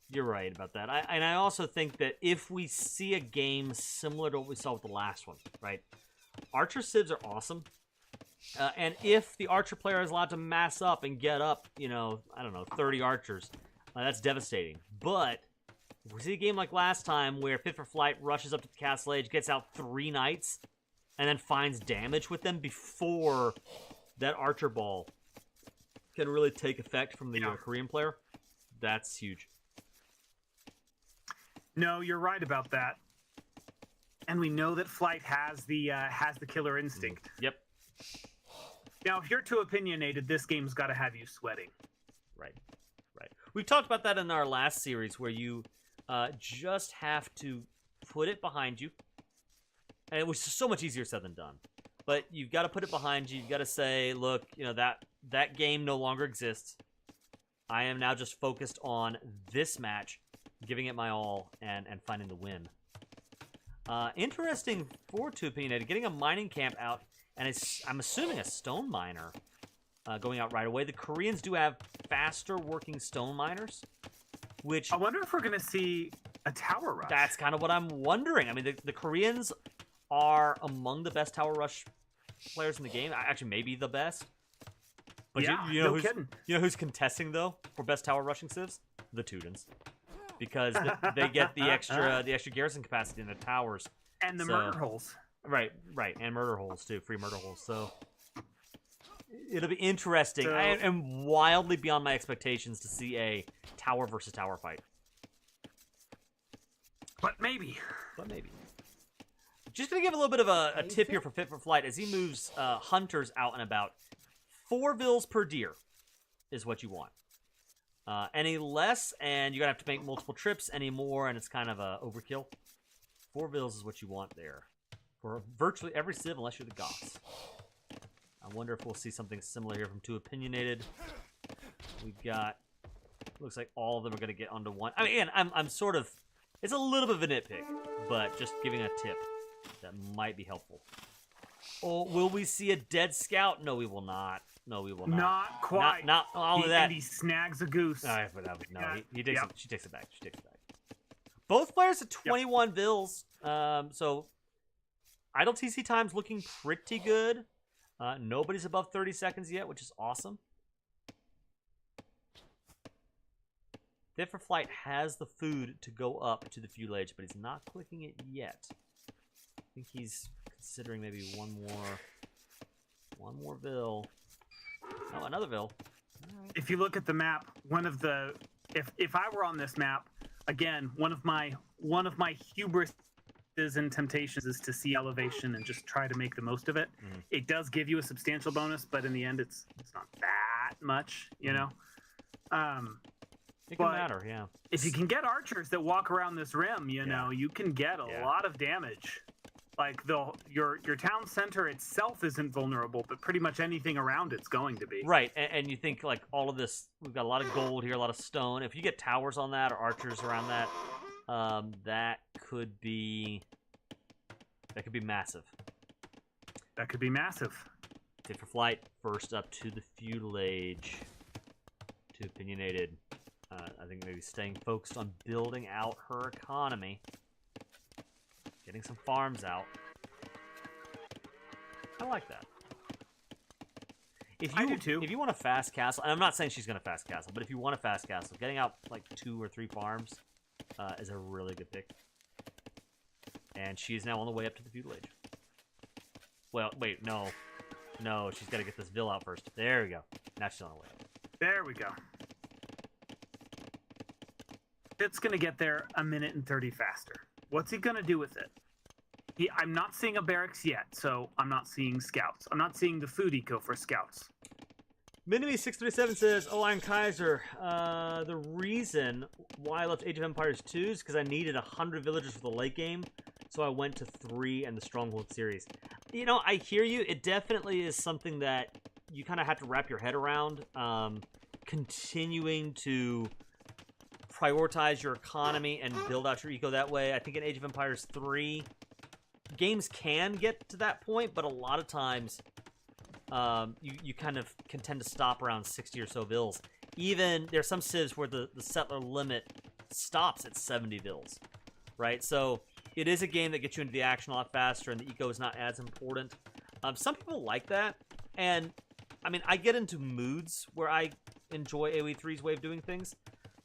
You're right about that. I also think that if we see a game similar to what we saw with the last one, right? Archer civs are awesome, and if the archer player is allowed to mass up and get up, 30 archers, that's devastating. But if we see a game like last time where Fit for Flight rushes up to the castle edge, gets out 3 knights, and then finds damage with them before that archer ball can really take effect from the Korean player, that's huge. No, you're right about that. And we know that Flight has the killer instinct. Yep. Now, if you're too opinionated, this game's got to have you sweating. Right. We talked about that in our last series, where you just have to put it behind you, and it was so much easier said than done. But you've got to put it behind you. You've got to say, look, that game no longer exists. I am now just focused on this match, giving it my all, and finding the win. Interesting for Too Opinionated, getting a mining camp out, and I'm assuming a stone miner going out right away. The Koreans do have faster working stone miners, which... I wonder if we're going to see a tower rush. That's kind of what I'm wondering. I mean, the Koreans are among the best tower rush players in the game. Actually, maybe the best. But yeah, you know who's contesting, though, for best tower rushing civs? the Teutons, because they get the extra garrison capacity in the towers and the murder holes. Right, and murder holes too, free murder holes. So it'll be interesting. I am wildly beyond my expectations to see a tower versus tower fight. But maybe. Just gonna give a little bit of a tip here for Fit for Flight as he moves hunters out and about. 4 vills per deer is what you want. Any less, and you're gonna have to make multiple trips. Any more, and it's kind of a overkill. 4 vills is what you want there for virtually every civ, unless you're the Goths. I wonder if we'll see something similar here from 2 Opinionated. We've got, looks like all of them are gonna get onto 1. I mean, again, I'm sort of, it's a little bit of a nitpick, but just giving a tip that might be helpful. Oh, will we see a dead scout? No, we will not. No, we will not. Not quite. Not all of that. And he snags a goose. She takes it back. Both players at 21 vills. So idle TC time's looking pretty good. Nobody's above 30 seconds yet, which is awesome. Fit for Flight has the food to go up to the fuelage, but he's not clicking it yet. I think he's considering maybe one more vill. Oh, another vill. Right. If you look at the map, if I were on this map, again, one of my hubris and temptations is to see elevation and just try to make the most of it. Mm-hmm. It does give you a substantial bonus, but in the end, it's not that much, you know. It can matter, yeah. If you can get archers that walk around this rim, you know, you can get a lot of damage. Like your town center itself isn't vulnerable, but pretty much anything around it's going to be. Right, and you think like all of this, we've got a lot of gold here, a lot of stone. If you get towers on that or archers around that, that could be massive. That could be massive. Fit for Flight first up to the fuelage. To Opinionated. I think maybe staying focused on building out her economy. Getting some farms out. I like that. I do too. If you want a fast castle, and I'm not saying she's going to fast castle, but if you want a fast castle, getting out like 2 or 3 farms is a really good pick. And she is now on the way up to the feudal age. Well, wait, no. No, she's got to get this vill out first. There we go. Now she's on her way up. There we go. It's going to get there 1 minute and 30 faster. What's he going to do with it? I'm not seeing a barracks yet, so I'm not seeing scouts. I'm not seeing the food eco for scouts. Minimi637 says, "Oh, I'm Kaiser. The reason why I left Age of Empires 2 is because I needed 100 villagers for the late game, so I went to 3 and the Stronghold series." You know, I hear you. It definitely is something that you kind of have to wrap your head around. Continuing to prioritize your economy and build out your eco that way. I think in Age of Empires 3, games can get to that point, but a lot of times you kind of can tend to stop around 60 or so vills. Even there's some civs where the settler limit stops at 70 vills, right? So it is a game that gets you into the action a lot faster, and the eco is not as important. Some people like that, and I mean, I get into moods where I enjoy AoE 3's way of doing things.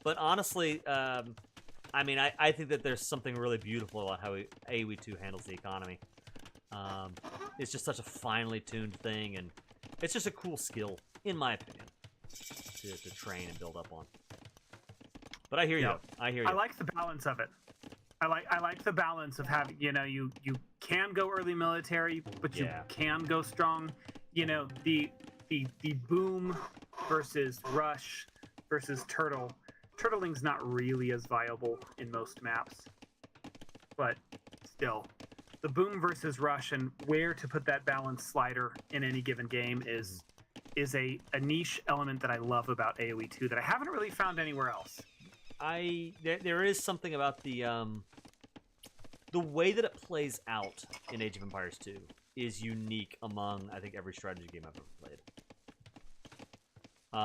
But honestly, I mean, I think that there's something really beautiful about how AoE 2 handles the economy. It's just such a finely tuned thing, and it's just a cool skill, in my opinion, to train and build up on. But I hear you. I hear you. I like the balance of it. I like the balance of having, you know, you can go early military, but you can go strong. You know, the boom versus rush versus turtle. Turtling's not really as viable in most maps, but still, the boom versus rush and where to put that balance slider in any given game is a niche element that I love about AoE 2 that I haven't really found anywhere else. There is something about the way that it plays out in Age of Empires 2 is unique among, I think, every strategy game I've ever played.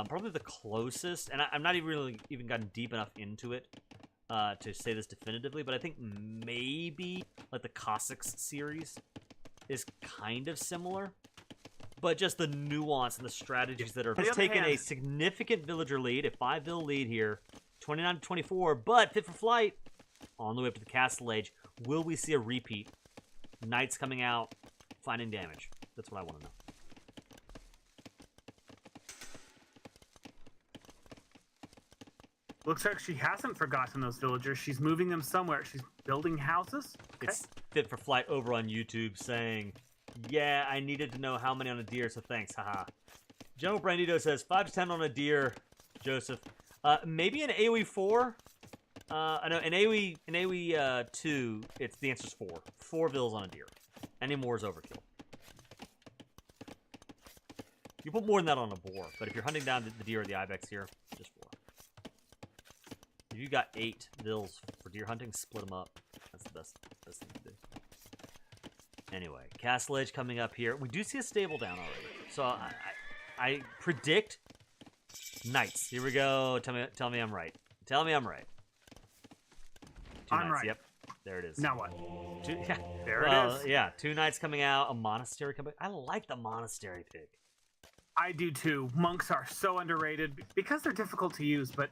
Probably the closest, and I'm not even gotten deep enough into it to say this definitively, but I think maybe like the Cossacks series is kind of similar, but just the nuance and the strategies that are... It's taken a significant villager lead, a 5 vill lead here, 29-24, but Fit for Flight on the way up to the Castle Age. Will we see a repeat? Knights coming out, finding damage. That's what I want to know. Looks like she hasn't forgotten those villagers. She's moving them somewhere. She's building houses. Okay. It's Fit for Flight over on YouTube saying, yeah, I needed to know how many on a deer, so thanks, haha. General Brandito says 5 to 10 on a deer, Joseph. Maybe in AoE 4? No, in AoE 2, the answer's 4. 4 vills on a deer. Any more is overkill. You put more than that on a boar, but if you're hunting down the deer or the ibex here, just 4. If you got 8 vills for deer hunting, split them up. That's the best thing to do. Anyway, Castle Age coming up here. We do see a stable down already. So I predict Knights. Here we go. Tell me I'm right. Tell me I'm right. I'm right. Yep. There it is. Now what? Yeah. There it is. Yeah, 2 Knights coming out, a monastery coming. I like the monastery pick. I do too. Monks are so underrated because they're difficult to use, but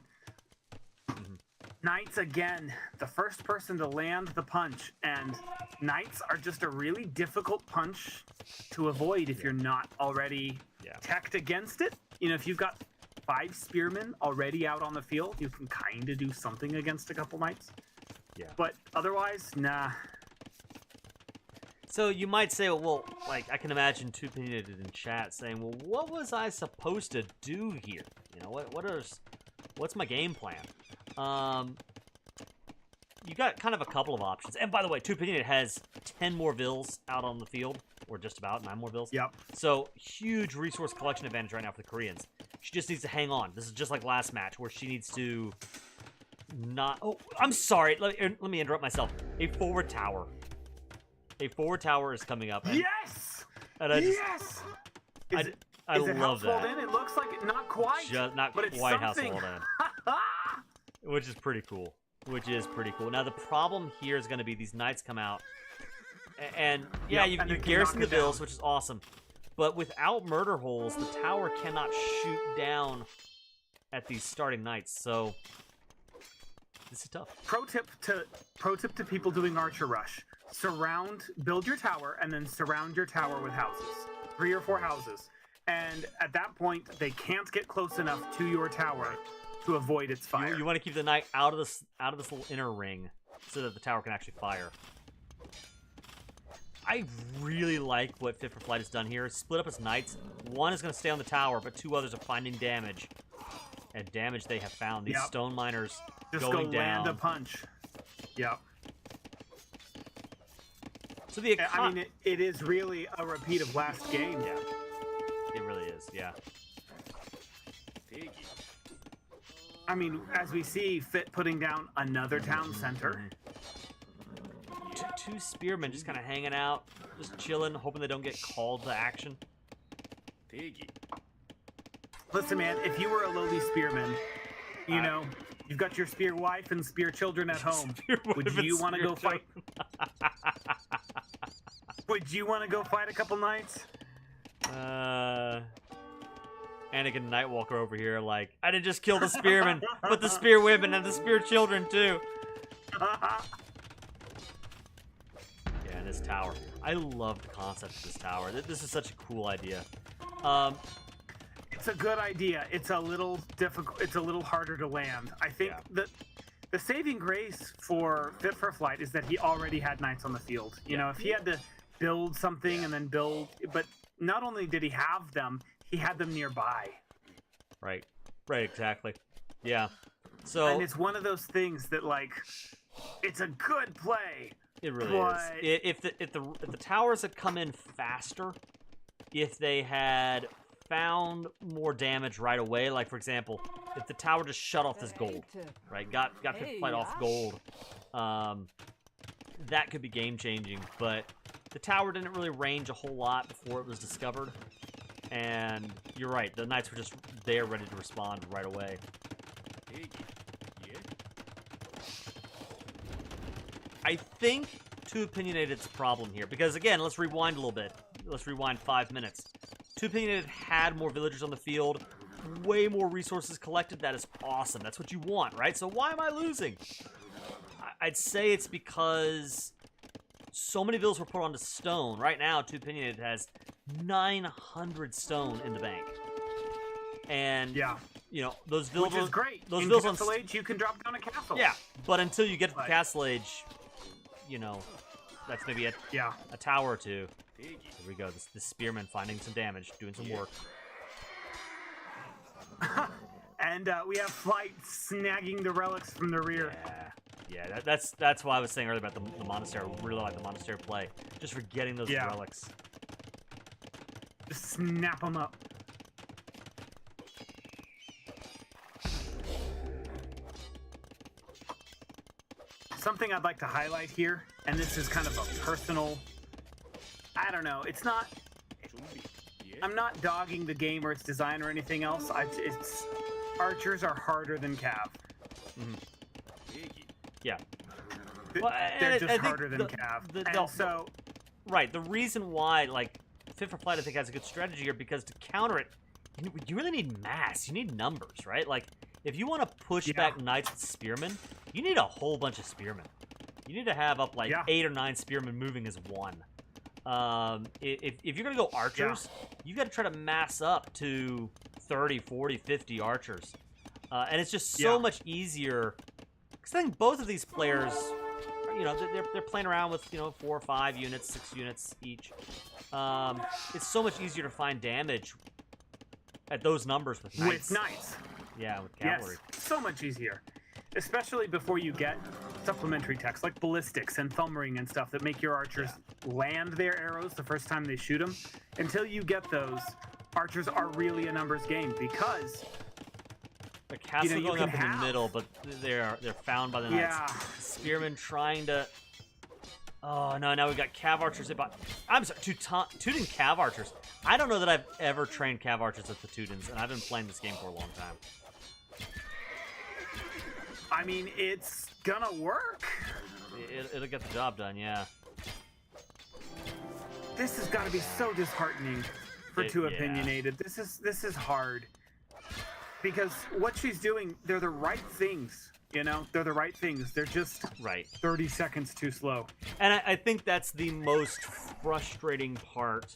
Knights, again, the first person to land the punch, and Knights are just a really difficult punch to avoid if you're not already teched against it. You know, if you've got 5 spearmen already out on the field, you can kind of do something against a couple Knights. Yeah. But otherwise, nah. So you might say, well, like, I can imagine Two Opinionated in chat saying, well, what was I supposed to do here? You know, what's my game plan? You got kind of a couple of options. And by the way, Two Opinionated has 10 more vills out on the field, or just about 9 more vills. Yep. So huge resource collection advantage right now for the Koreans. She just needs to hang on. This is just like last match where she needs to not. Oh, I'm sorry. Let me interrupt myself. A forward tower. A forward tower is coming up. And, yes. And I just, yes. I is it love household that. in? It looks like it, not quite. Not but it's quite something. household in. Which is pretty cool. Now, the problem here is going to be these Knights come out. And, yeah, you garrison the vills, which is awesome. But without murder holes, the tower cannot shoot down at these starting Knights. So, this is tough. Pro tip to people doing Archer Rush. Build your tower, and then surround your tower with houses. 3 or 4 houses. And at that point, they can't get close enough to your tower to avoid its fire. You want to keep the Knight out of this little inner ring so that the tower can actually fire. I really like what Fit for Flight has done here. Split up its Knights. 1 is going to stay on the tower, but 2 others are finding damage. And damage they have found. These stone miners just going go down. Land a punch. Yep. So it is really a repeat of last game. Yeah. It really is, yeah. I mean, as we see, Fit putting down another town center. 2 spearmen just kind of hanging out, just chilling, hoping they don't get called to action. Listen, man, if you were a lowly spearman, you know, you've got your spear wife and spear children at home. Would you want to go fight? Would you want to go fight a couple Knights? Anakin Nightwalker over here, like, I didn't just kill the spearmen, but the spear women and the spear children too. Yeah, and this tower. I love the concept of this tower. This is such a cool idea. It's a good idea. It's a little difficult. It's a little harder to land. I think that the saving grace for Fit for Flight is that he already had Knights on the field. You know, if he had to build something and then build, but not only did he have them, he had them nearby. Right, exactly. Yeah. So, and it's one of those things that, like, it's a good play. It really is. If the towers had come in faster, if they had found more damage right away, like for example, if the tower just shut off this gold, right? Got Fit for Flight off gold, that could be game changing. But the tower didn't really range a whole lot before it was discovered. And you're right, the Knights were just there ready to respond right away. I think Two Opinionated's problem here, because again, let's rewind a little bit. Let's rewind 5 minutes. Two Opinionated had more villagers on the field. way more resources collected. That is awesome. That's what you want, right? So why am I losing? I'd say it's because so many bills were put onto stone. Right now, Too Opinionated has 900 stone in the bank. And, you know, those bills... Which is great. Those in bills Castle Age, you can drop down a castle. Yeah, but until you get to the Castle Age, you know, that's maybe a tower or two. Here we go. This spearman finding some damage, doing some work. And we have Flight snagging the relics from the rear. Yeah, that's why I was saying earlier about the monastery. I really like the monastery play, just for getting those relics. Just snap them up. Something I'd like to highlight here, and this is kind of a personal... I don't know, it's not... I'm not dogging the game or its design or anything else. Archers are harder than Cav. Yeah. Well, they're just harder than Cav. Right, the reason why, like, Fit for Flight, I think, has a good strategy here, because to counter it, you really need mass. You need numbers, right? Like, if you want to push back knights with spearmen, you need a whole bunch of spearmen. You need to have up, like, 8 or 9 spearmen moving as one. If you're going to go archers, you've got to try to mass up to 30, 40, 50 archers. And it's just so much easier. Because I think both of these players, you know, they're playing around with, you know, 4 or 5 units, 6 units each. It's so much easier to find damage at those numbers with knights. With knights. Yeah, with cavalry. Yes, so much easier. Especially before you get supplementary techs like ballistics and thumb ring and stuff that make your archers land their arrows the first time they shoot them. Until you get those, archers are really a numbers game because the castle going up in the middle, but they're found by the knights. Yeah. Spearmen trying to. Oh no! Now we've got cav archers. I'm sorry, Teuton cav archers. I don't know that I've ever trained cav archers at the Teutons, and I've been playing this game for a long time. I mean, it's gonna work. It'll get the job done, yeah. This has got to be so disheartening for Too Opinionated. This is hard because what she's doing, they're the right things. You know, they're the right things. They're just 30 seconds too slow. And I think that's the most frustrating part.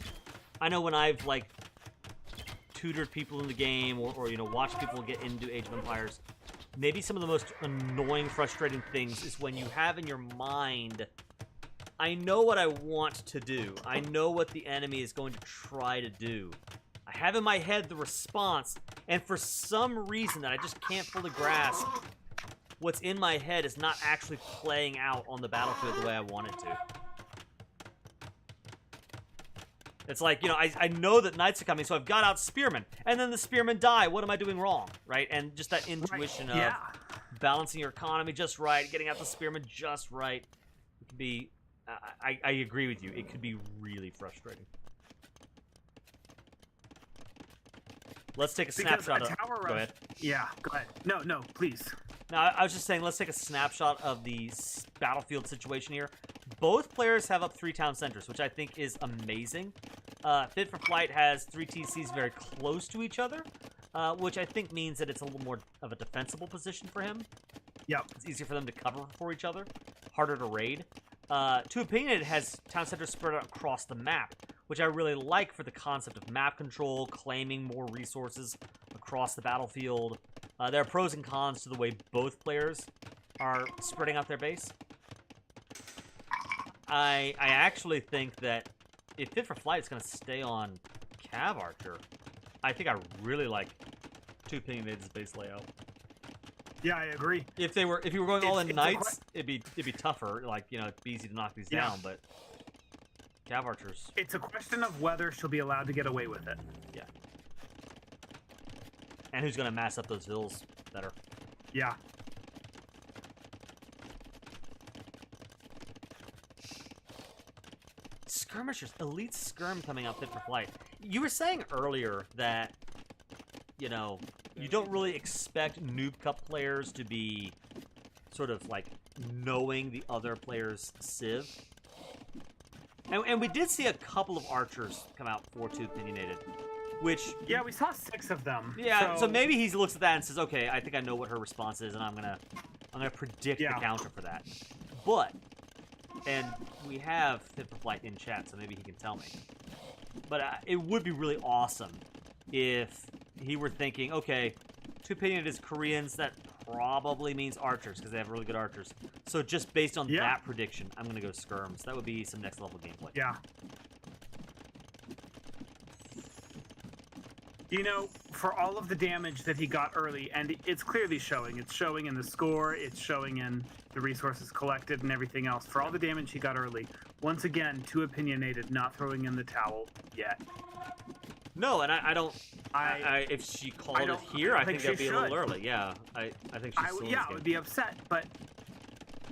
I know when I've like tutored people in the game or you know watched people get into Age of Empires. Maybe some of the most annoying, frustrating things is when you have in your mind, I know what I want to do. I know what the enemy is going to try to do. I have in my head the response, and for some reason that I just can't fully grasp, what's in my head is not actually playing out on the battlefield the way I want it to. It's like, you know, I know that knights are coming, so I've got out spearmen, and then the spearmen die. What am I doing wrong, right? And just that intuition of balancing your economy just right, getting out the spearmen just right. It can be, I agree with you, it could be really frustrating. Let's take a snapshot of... Go ahead. Yeah, go ahead. No, please. No, I was just saying, let's take a snapshot of the battlefield situation here. Both players have up 3 town centers, which I think is amazing. Fit for Flight has 3 TCs very close to each other, which I think means that it's a little more of a defensible position for him. Yep. It's easier for them to cover for each other, harder to raid. Too Opinionated has town centers spread out across the map, which I really like for the concept of map control, claiming more resources across the battlefield. There are pros and cons to the way both players are spreading out their base. I actually think that if Fit for Flight is going to stay on Cav Archer, I think I really like Too Opinionated's base layout. Yeah, I agree. If you were going all in knights, it'd be tougher. Like, you know, it'd be easy to knock these down, but Cav Archers. It's a question of whether she'll be allowed to get away with it. Yeah. And who's going to mass up those hills better? Yeah. Skirmishers, elite skirm coming out Fit for Flight. You were saying earlier that, you know, you don't really expect Noob Cup players to be sort of like knowing the other player's civ. And we did see a couple of archers come out for Too Opinionated. which Yeah, we saw 6 of them. yeah. So maybe he looks at that and says, "Okay, I think I know what her response is, and I'm gonna predict the counter for that." But and we have Fit for Flight in chat, so maybe he can tell me. But it would be really awesome if he were thinking, okay, Two Opinionated is Koreans, that probably means archers, because they have really good archers. So just based on that prediction, I'm going to go skirms. That would be some next level gameplay. Yeah. You know, for all of the damage that he got early, and it's clearly showing. It's showing in the score, it's showing in the resources collected and everything else. For all the damage he got early, once again, Two Opinionated not throwing in the towel yet. No, and I don't. If she called it here, I think that'd be a little early. Yeah, I think she's still I would be upset, but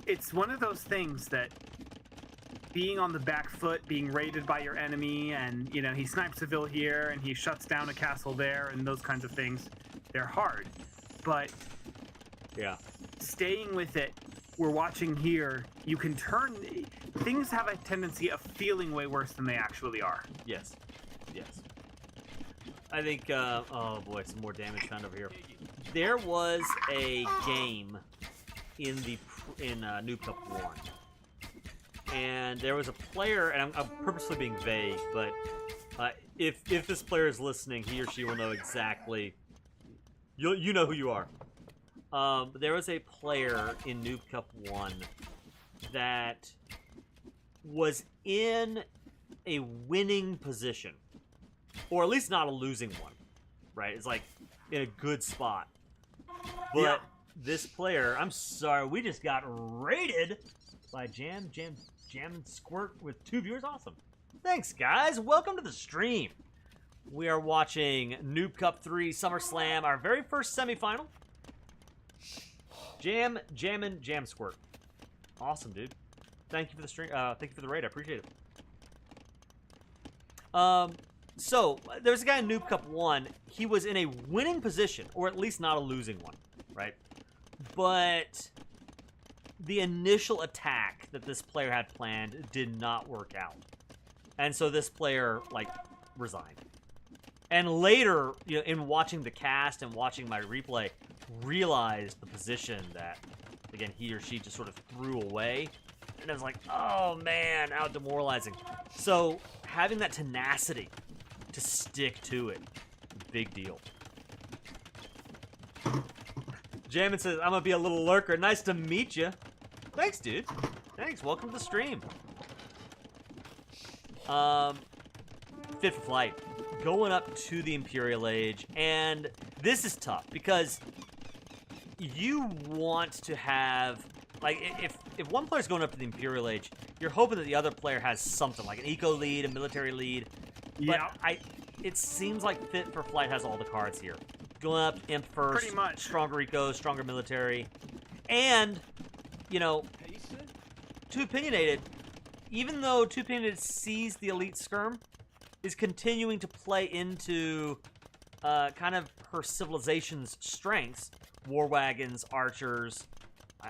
it's one of those things that being on the back foot, being raided by your enemy, and you know he snipes a Ville here and he shuts down a castle there, and those kinds of things, they're hard. But yeah, staying with it, we're watching here. You can turn things have a tendency of feeling way worse than they actually are. Yes, yes. I think. Oh boy, some more damage found over here. There was a game in Noob Cup 1. And there was a player, and I'm purposely being vague, but if this player is listening, he or she will know exactly. You know who you are. But there was a player in Noob Cup 1 that was in a winning position, or at least not a losing one, right? It's like in a good spot. But this player, I'm sorry, we just got raided by Jam and Squirt with 2 viewers. Awesome. Thanks, guys. Welcome to the stream. We are watching Noob Cup 3 SummerSlam, our very first semifinal. Jam Squirt. Awesome, dude. Thank you for the stream. Thank you for the raid. I appreciate it. So there's a guy in Noob Cup 1. He was in a winning position, or at least not a losing one, right? But the initial attack that this player had planned did not work out. And so this player, like, resigned. And later, you know, in watching the cast and watching my replay, realized the position that, again, he or she just sort of threw away. And I was like, oh, man, how demoralizing. So having that tenacity to stick to it, big deal. Jamin says, I'm going to be a little lurker. Nice to meet you. Thanks, dude. Thanks. Welcome to the stream. Fit for Flight. Going up to the Imperial Age. And this is tough because you want to have... Like, if one player's going up to the Imperial Age, you're hoping that the other player has something, like an eco lead, a military lead. Yeah. But it seems like Fit for Flight has all the cards here. Going up, Imp first. Pretty much. Stronger eco, stronger military. And, you know, Two Opinionated, even though Two Opinionated sees the Elite Skirm, is continuing to play into kind of her civilization's strengths. War wagons, archers.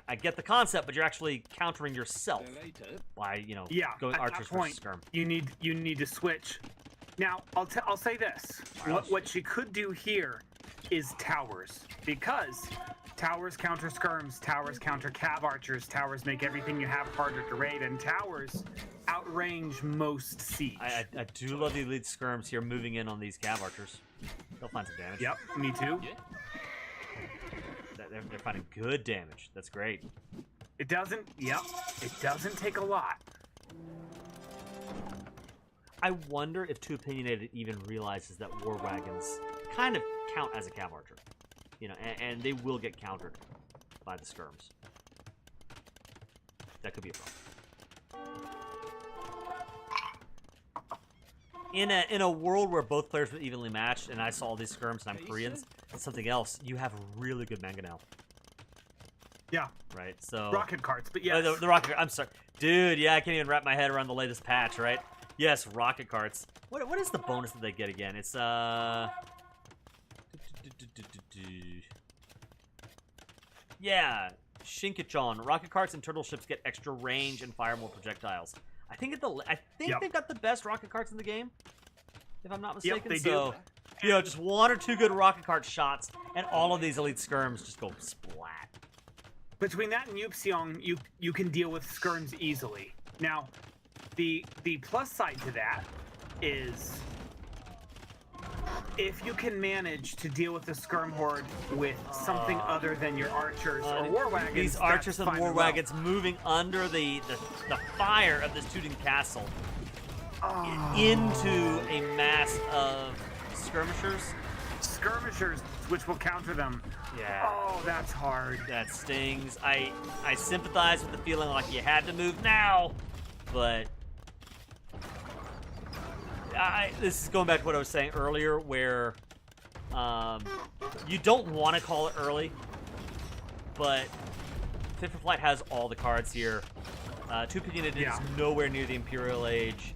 I get the concept, but you're actually countering yourself by, you know, going archers versus skirm. You need to switch. Now, I'll say this. What she could do here is towers, because towers counter skirms, towers counter cav archers, towers make everything you have harder to raid, and towers outrange most siege. I do love the elite skirms here moving in on these cav archers. They'll find some damage. Yep, me too. Yeah. They're finding good damage. That's great. It doesn't take a lot. I wonder if Two Opinionated even realizes that war wagons kind of count as a cav archer. You know, and they will get countered by the skirms. That could be a problem. In a world where both players were evenly matched, and I saw all these skirms and I'm Koreans, it's something else. You have really good mangonel. Yeah. Right. So rocket carts, but yeah. The rocket. I'm sorry, dude. Yeah, I can't even wrap my head around the latest patch. Right. Yes, rocket carts. What is the bonus that they get again? It's yeah, Shinkichon. Rocket carts and turtle ships get extra range and fire more projectiles. I think they've got the best rocket carts in the game, if I'm not mistaken. Yep, they do. You know, just one or two good rocket cart shots, and all of these elite skirms just go splat. Between that and Yupseong, you can deal with skirms easily. Now, the plus side to that is if you can manage to deal with the skirm horde with something other than your archers or war wagons. These archers and war wagons moving under the fire of this Tooting castle into a mass of skirmishers. Skirmishers, which will counter them. Yeah. Oh, that's hard. That stings. I sympathize with the feeling like you had to move now, but this is going back to what I was saying earlier, where you don't want to call it early, but Fit for Flight has all the cards here. Two Opinionated is nowhere near the Imperial Age.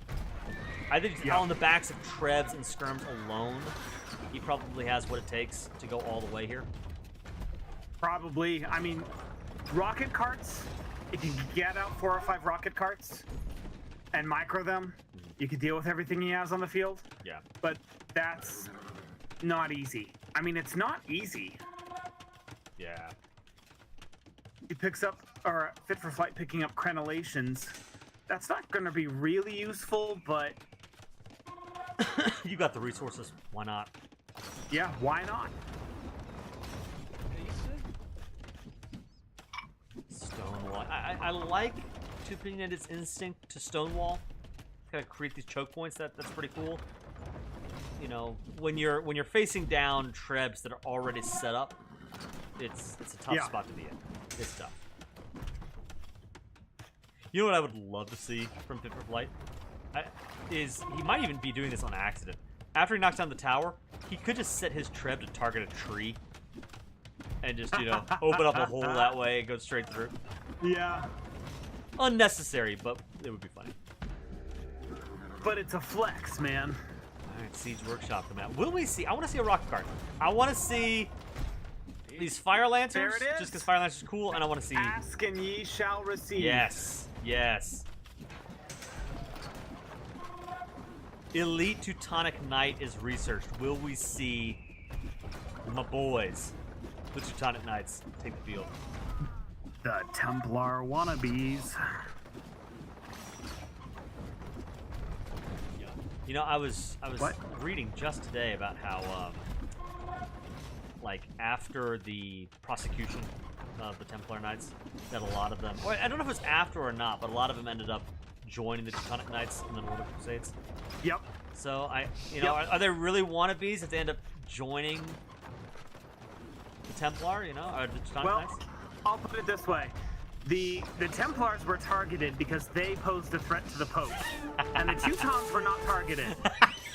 I think on the backs of Trebs and Skirms alone, he probably has what it takes to go all the way here. Probably. I mean, rocket carts, if you get out 4 or 5 rocket carts and micro them, you can deal with everything he has on the field. Yeah. But that's not easy. I mean, it's not easy. Yeah. He picks up, or Fit for Flight picking up crenellations. That's not going to be really useful, but... You got the resources. Why not? Yeah, why not? Stonewall. I like Two Opinionated's instinct to stonewall. Kind of create these choke points. That's pretty cool. You know, when you're facing down Trebs that are already set up, it's a tough spot to be in. It's tough. You know what I would love to see from Fit for Flight? Is he might even be doing this on accident. After he knocks down the tower, he could just set his Treb to target a tree and just, you know, open up a hole that way and go straight through. Yeah. Unnecessary, but it would be funny. But it's a flex, man. Alright, Siege Workshop them out. Will we see? I want to see a rocket cart. I want to see these fire lanterns. There it is. Just because fire lanterns are cool, and I want to see. Ask and ye shall receive. Yes. Yes. Elite Teutonic Knight is researched. Will we see my boys, the Teutonic Knights, take the field? The Templar wannabes. You know, I was reading just today about how, like, after the prosecution of the Templar Knights, that a lot of them, or I don't know if it was after or not, but a lot of them ended up joining the Teutonic Knights in the Northern Crusades. Yep. So are they really wannabes if they end up joining the Templar? You know, or the Teutonic Knights? I'll put it this way: the Templars were targeted because they posed a threat to the Pope, and the Teutons were not targeted.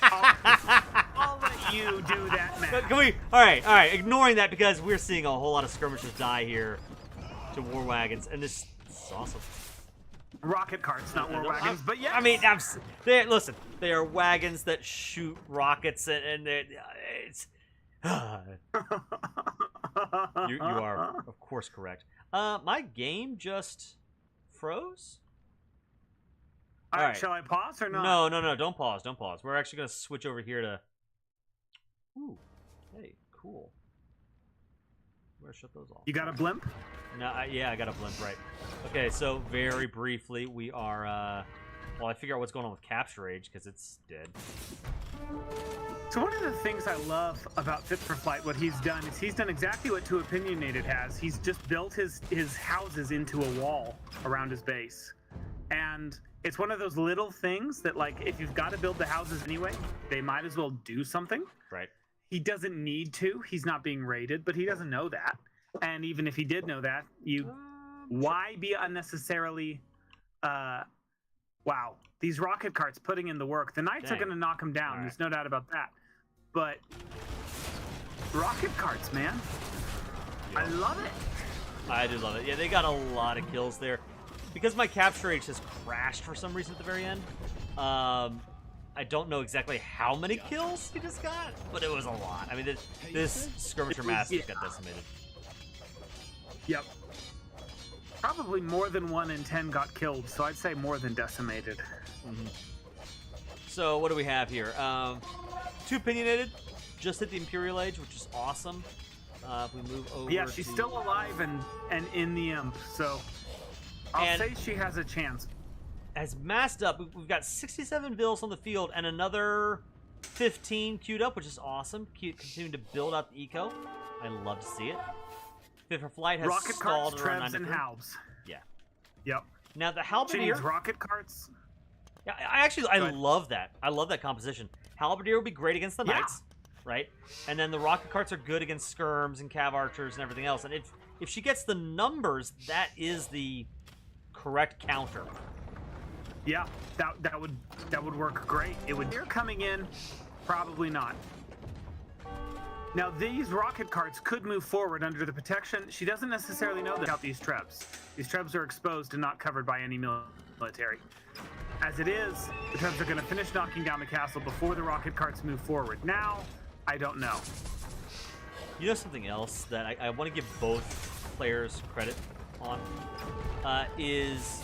I'll let you do that, man. Can we? All right. Ignoring that because we're seeing a whole lot of skirmishers die here to war wagons, and this is awesome. Rocket carts, not war wagons, but yeah. I mean, listen, they are wagons that shoot rockets, and it's. You are, of course, correct. My game just froze. All right, shall I pause or not? No, don't pause. We're actually gonna switch over here to. Ooh, hey, cool. Where shut those off? You got a blimp? No, yeah, I got a blimp, right. Okay, so very briefly, we are, well, I figure out what's going on with Capture Age, because it's dead. So one of the things I love about Fit for Flight, what he's done, is he's done exactly what Two Opinionated has. He's just built his houses into a wall around his base. And it's one of those little things that, like, if you've got to build the houses anyway, they might as well do something. Right. He doesn't need to. He's not being raided, but he doesn't know that. And even if he did know that, why be unnecessarily, wow, these rocket carts putting in the work. The Knights are going to knock him down. Right. There's no doubt about that. But rocket carts, man. Yeah. I love it. I do love it. Yeah, they got a lot of kills there. Because my capture rate just crashed for some reason at the very end, I don't know exactly how many kills he just got, but it was a lot. I mean, this skirmisher mass just got decimated. Yep. Probably more than 1 in 10 got killed, so I'd say more than decimated. Mm-hmm. So what do we have here? Two Opinionated. just hit the Imperial Age, which is awesome. If we move over, Yeah, she's still alive and in the imp, so I'll say she has a chance. Has masked up. We've got 67 vills on the field and another 15 queued up, which is awesome. Continuing to build out the eco. I love to see it. Fit for Flight has rocket stalled carts, around Trebs, and 93. Halbs. Yeah. Yep. Now the She Halberdier. needs rocket carts. Yeah, I love that. I love that composition. Halberdier would be great against the Knights, right? And then the rocket carts are good against skirms and cav archers and everything else. And if she gets the numbers, that is the correct counter. Yeah, that would work great. It would. They're coming in, probably not. Now these rocket carts could move forward under the protection. She doesn't necessarily know about these Trebs. These Trebs are exposed and not covered by any military. As it is, the Trebs are going to finish knocking down the castle before the rocket carts move forward. Now, I don't know. You know something else that I want to give both players credit on is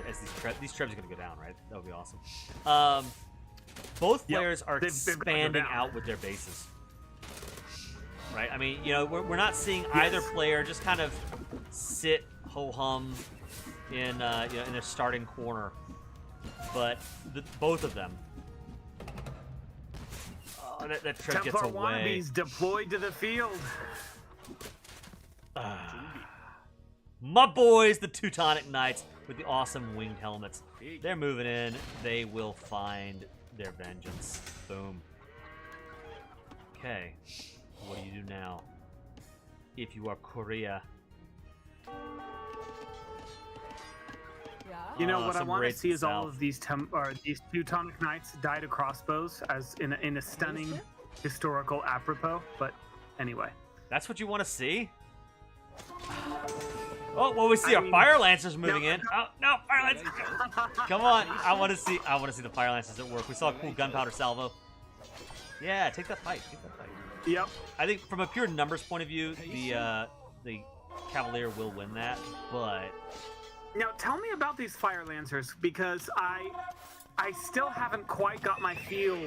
as these Trebs are going to go down, right? That would be awesome. Both players are expanding out with their bases, right? I mean, you know, we're not seeing either player just kind of sit ho hum in you know, in their starting corner, but both of them. Oh, that Treb gets away. Templar wannabes deployed to the field. My boys, the Teutonic Knights, with the awesome winged helmets. They're moving in. They will find their vengeance. Boom. Okay. What do you do now? If you are Korea. You know what I want to see is all of these Teutonic Knights die to crossbows as in a stunning historical apropos. But anyway, that's what you want to see. Oh, well, we see our Fire Lancers moving in. Oh no, Fire Lancers! Come on, I want to see the Fire Lancers at work. We saw a cool gunpowder salvo. Yeah, take that fight. Take that fight. Yep. I think from a pure numbers point of view, the Cavalier will win that, but. Now, tell me about these Fire Lancers, because I still haven't quite got my feel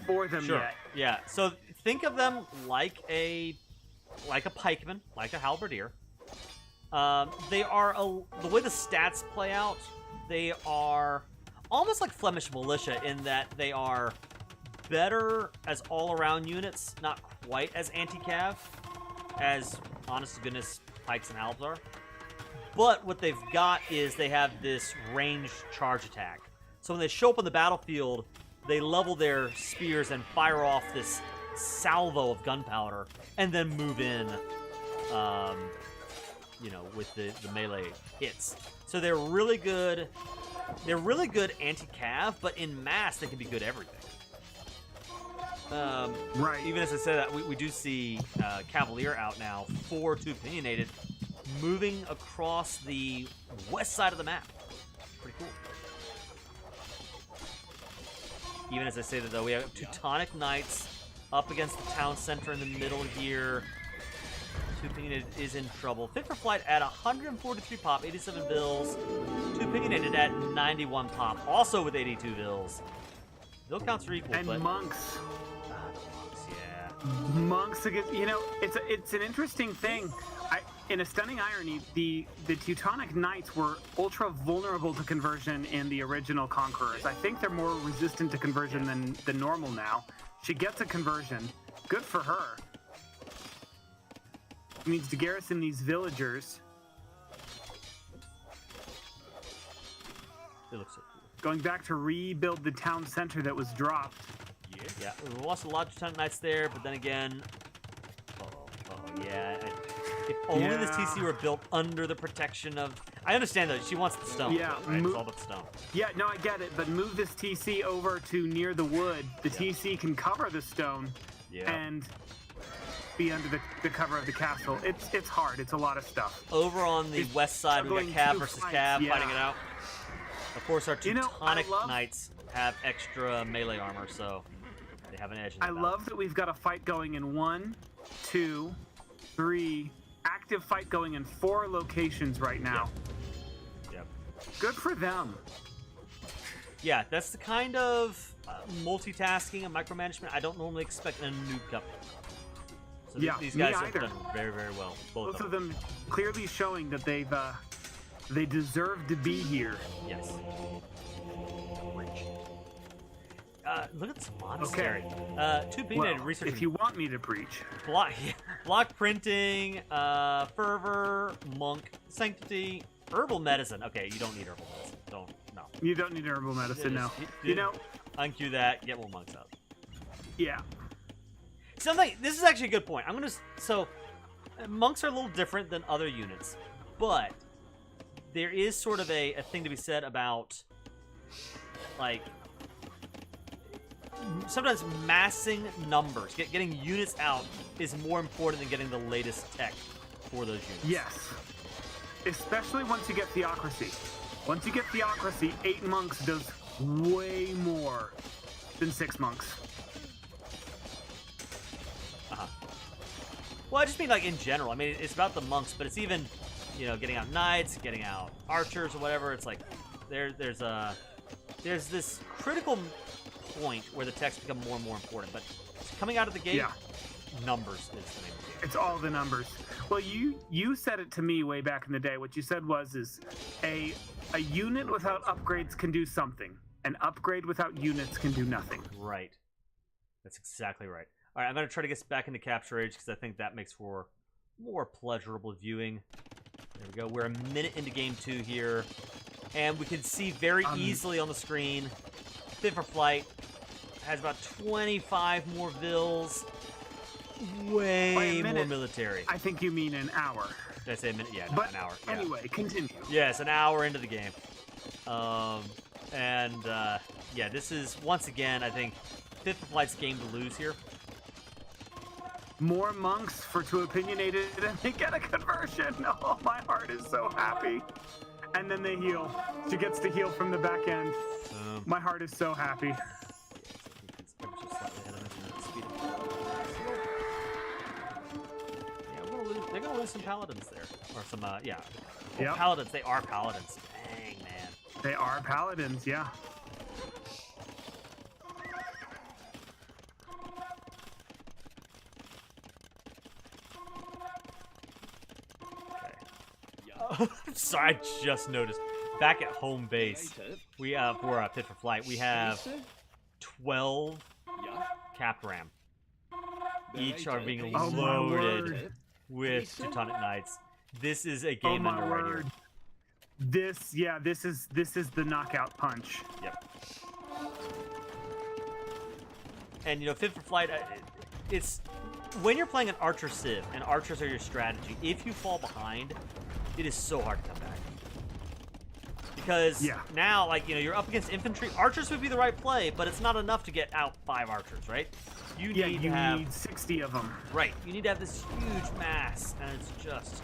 for them yet. Yeah, so think of them like a pikeman, like a halberdier. They are, the way the stats play out, they are almost like Flemish militia in that they are better as all-around units, not quite as anti-cav, as, honest to goodness, pikes and halbs are. But what they've got is they have this ranged charge attack. So when they show up on the battlefield, they level their spears and fire off this salvo of gunpowder, and then move in, you know, with the melee hits. So they're really good. They're really good anti-cav, but in mass they can be good everything. Right. Even as I said that, we do see Cavalier out now, 4-2 opinionated, moving across the west side of the map. Pretty cool. Even as I say that, though, we have Teutonic Knights up against the town center in the middle here. 2 Opinionated is in trouble. Fit for Flight at 143 pop, 87 bills. 2 Opinionated at 91 pop, also with 82 bills. Bill counts are equal, and but... monks. Monks, yeah. Monks against, you know, it's an interesting thing. In a stunning irony, the Teutonic Knights were ultra vulnerable to conversion in the original Conquerors. I think they're more resistant to conversion than the normal now. She gets a conversion. Good for her. It means to garrison these villagers. It looks so cool. Going back to rebuild the town center that was dropped. Yeah, we lost a lot of Teutonic Knights there, but then again... yeah... If only this TC were built under the protection of... I understand, though. She wants the stone. Yeah. Right? It's all about the stone. Yeah, no, I get it. But move this TC over to near the wood. The TC can cover the stone and be under the cover of the castle. It's hard. It's a lot of stuff. Over on the west side, we got Cav versus Cav fighting it out. Of course, our Teutonic Knights have extra melee armor, so they have an edge in the battle. Love that we've got a fight going in 1, 2, 3... active fight going in 4 locations right now. Yep. Good for them. Yeah, that's the kind of multitasking and micromanagement I don't normally expect in a Noob Cup. So these guys have done very, very well. Both of them clearly showing that they deserve to be here. Yes. Look at this monastery. Two opinionated researchers. If you want me to preach. Block printing, fervor, monk, sanctity, herbal medicine. Okay, you don't need herbal medicine. No. You don't need herbal medicine, no. Uncue that, get more monks out. Yeah. This is actually a good point. So, monks are a little different than other units, but there is sort of a thing to be said about, like, sometimes massing numbers, getting units out is more important than getting the latest tech for those units. Yes. Especially once you get Theocracy. Once you get Theocracy, 8 monks does way more than 6 monks. Well, I just mean, like, in general. I mean, it's about the monks, but it's even, getting out knights, getting out archers or whatever. It's like, there's this critical point where the techs become more and more important. But coming out of the gate, numbers is the name of the game. It's all the numbers. Well, you said it to me way back in the day. What you said is a unit without upgrades can do something. An upgrade without units can do nothing. Right. That's exactly right. All right, I'm going to try to get back into Capture Age because I think that makes for more pleasurable viewing. There we go. We're a minute into Game 2 here. And we can see very easily on the screen, Fit for Flight has about 25 more vills. Way more military. I think you mean an hour. Did I say a minute? Yeah, an hour. Yeah. Anyway, continue. Yes, an hour into the game. Yeah, this is, once again, I think, Fit for Flight's game to lose here. More monks for Too Opinionated, and they get a conversion. Oh, my heart is so happy. And then they heal. She gets to heal from the back end. My heart is so happy. They're gonna lose some paladins there, or some paladins. They are paladins. Dang, man. They are paladins, yeah. Okay. Sorry, I just noticed. Back at home base, we have for Fit for Flight, we have 12 capped ram. Each are being loaded with Teutonic Knights. This is a game ender right here. This is the knockout punch. Yep. And Fit for Flight, it's when you're playing an archer civ and archers are your strategy. If you fall behind, it is so hard to come back. Because now, like, you're up against infantry. Archers would be the right play, but it's not enough to get out 5 archers, right? You need 60 of them. Right. You need to have this huge mass, and it's just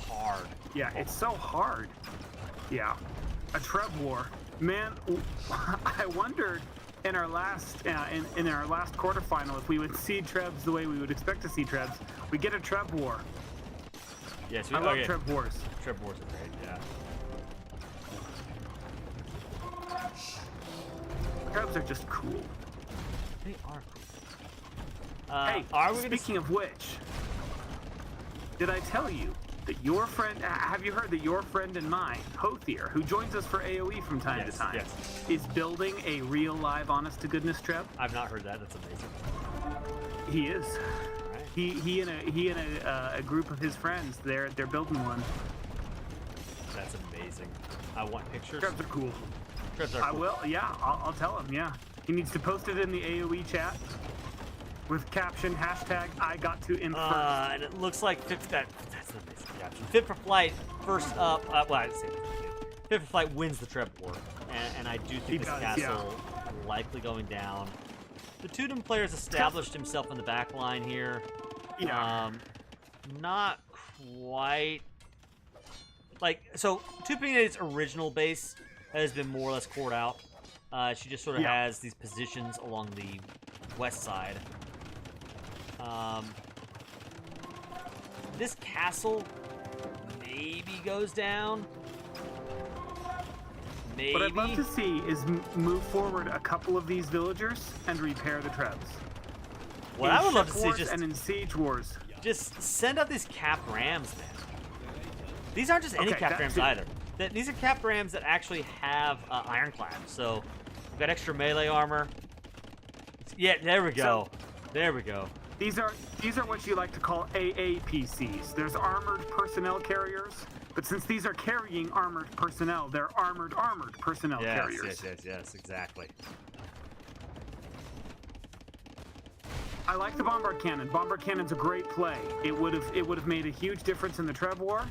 hard. Yeah, it's so hard. Yeah. A Treb war. Man, I wondered in our last in our last quarterfinal if we would see Trebs the way we would expect to see Trebs. We get a Treb war. Yes, I love Treb wars. Treb wars are great, yeah. Trebs are just cool. They are cool. Speaking of which, did I tell you that your friend, have you heard that your friend and mine, Hothier, who joins us for AoE from time to time, is building a real live honest-to-goodness Treb? I've not heard that. That's amazing. He is. Right. He and a group of his friends, they're building one. That's amazing. I want pictures. Trebs are cool. Trebs are cool. I will, yeah. I'll tell him, yeah. He needs to post it in the AoE chat with caption #I got to imp first. And it looks like that's an amazing caption. Fit for Flight first up. I didn't say Fit for Flight wins the Treb war, and I do think this castle likely going down. The Tudum player's established himself in the back line here. Yeah. Not quite. So Too Opinionated's original base has been more or less cored out. She just sort of has these positions along the west side. This castle maybe goes down. Maybe. What I'd love to see is move forward a couple of these villagers and repair the Trebs. What I would love to see just and in Siege Wars. Just send out these capped rams, man. These aren't just any capped rams either. These are capped rams that actually have ironclad. So we've got extra melee armor. Yeah, there we go. There we go. These are what you like to call AAPCs. There's armored personnel carriers, but since these are carrying armored personnel, they're armored personnel carriers. Yes, exactly. I like the bombard cannon. Bombard cannon's a great play. It would have made a huge difference in the Treb War.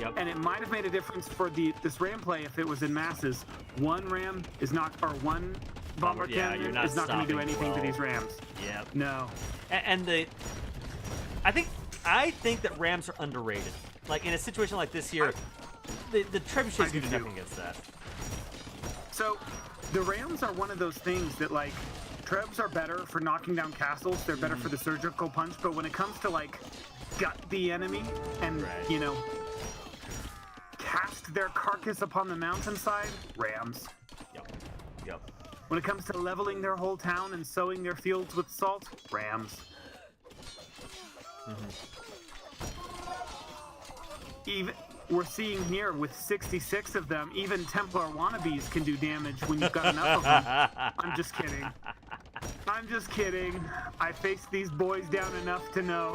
Yep. And it might have made a difference for this ram play if it was in masses. One ram is not, or one bombard cannon is not going to do anything to these rams. Yep. No. And I think that rams are underrated. Like in a situation like this here, the trebuchets do nothing against that. So the rams are one of those things that like Trebs are better for knocking down castles. They're better for the surgical punch. But when it comes to like gut the enemy and you know, cast their carcass upon the mountainside, rams. Yep. When it comes to leveling their whole town and sowing their fields with salt, rams. Even we're seeing here with 66 of them, even Templar wannabes can do damage when you've got enough of them. I'm just kidding. I'm just kidding. I faced these boys down enough to know.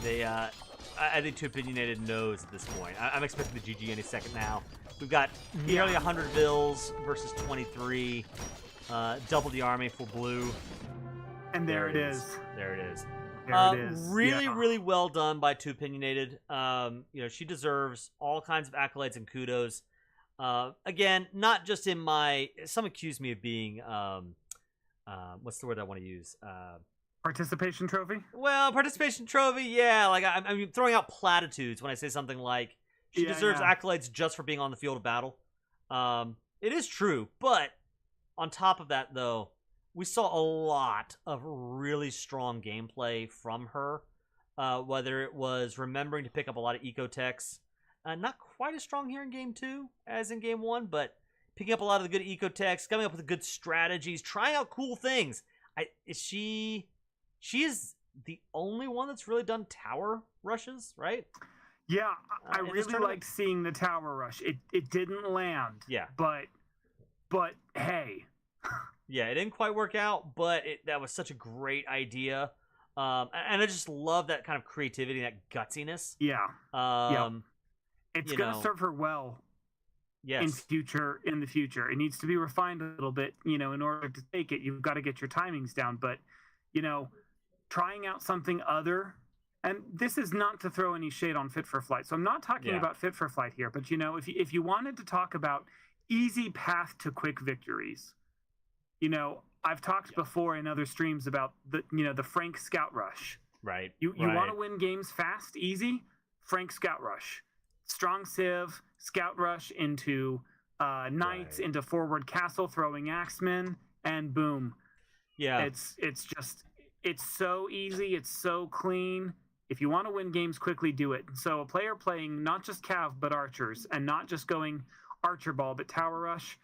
They, I think Too Opinionated knows at this point. I'm expecting the GG any second now. We've got nearly 100 vills versus 23. Double the army for blue. And there it is. There it is. There it is. Really well done by Too Opinionated. You know, she deserves all kinds of accolades and kudos. Again, not just in my... Some accuse me of being... what's the word I want to use? Participation trophy? Well, participation trophy, yeah. Like I'm throwing out platitudes when I say something like she deserves accolades just for being on the field of battle. It is true, but on top of that, though, we saw a lot of really strong gameplay from her. Whether it was remembering to pick up a lot of ecotechs, not quite as strong here in Game 2 as in Game 1, but picking up a lot of the good ecotechs, coming up with good strategies, trying out cool things. She is the only one that's really done tower rushes, right? Yeah, I really liked seeing the tower rush. It didn't land. Yeah. But hey. Yeah, it didn't quite work out, but that was such a great idea. And I just love that kind of creativity, that gutsiness. Yeah. It's going to serve her well. Yes. In the future. It needs to be refined a little bit, you know, in order to take it. You've got to get your timings down, but you know, trying out something other, and this is not to throw any shade on Fit for Flight. So I'm not talking about Fit for Flight here, but you know, if you wanted to talk about easy path to quick victories, you know, I've talked before in other streams about the Frank Scout Rush. Right. You want to win games fast, easy? Frank Scout Rush. Strong Civ, Scout Rush into Knights, into Forward Castle, throwing Axemen, and boom. Yeah. It's so easy, it's so clean. If you want to win games quickly, do it. So a player playing not just Cav but archers, and not just going Archer Ball but Tower Rush.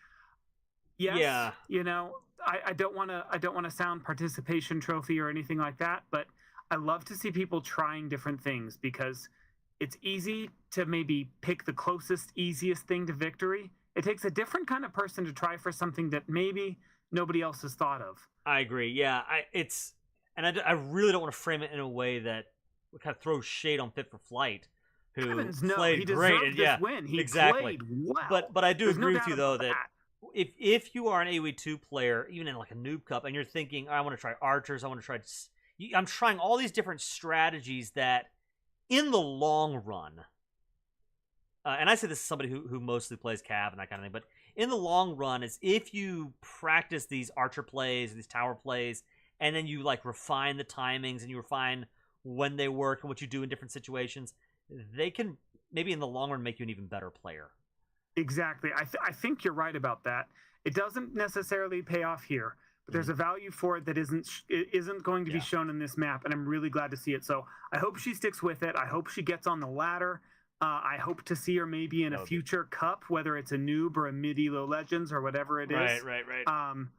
Yes. Yeah. You know, I don't want to sound participation trophy or anything like that, but I love to see people trying different things because it's easy to maybe pick the closest, easiest thing to victory. It takes a different kind of person to try for something that maybe nobody else has thought of. I agree. Yeah, I really don't want to frame it in a way that kind of throws shade on Fit for Flight, who played he great. This win. He played well. But I do agree with you though that if you are an AoE2 player, even in like a Noob Cup, and you're thinking, I want to try archers, I'm trying all these different strategies that, in the long run, and I say this is somebody who mostly plays Cav and that kind of thing, but in the long run, is if you practice these archer plays, these tower plays, and then you like refine the timings and you refine when they work and what you do in different situations, they can maybe in the long run make you an even better player. Exactly. I think you're right about that. It doesn't necessarily pay off here, but there's a value for it that isn't going to be shown in this map, and I'm really glad to see it. So I hope she sticks with it. I hope she gets on the ladder. I hope to see her maybe in a future cup, whether it's a Noob or a Mid-Elo Legends or whatever it is. Right.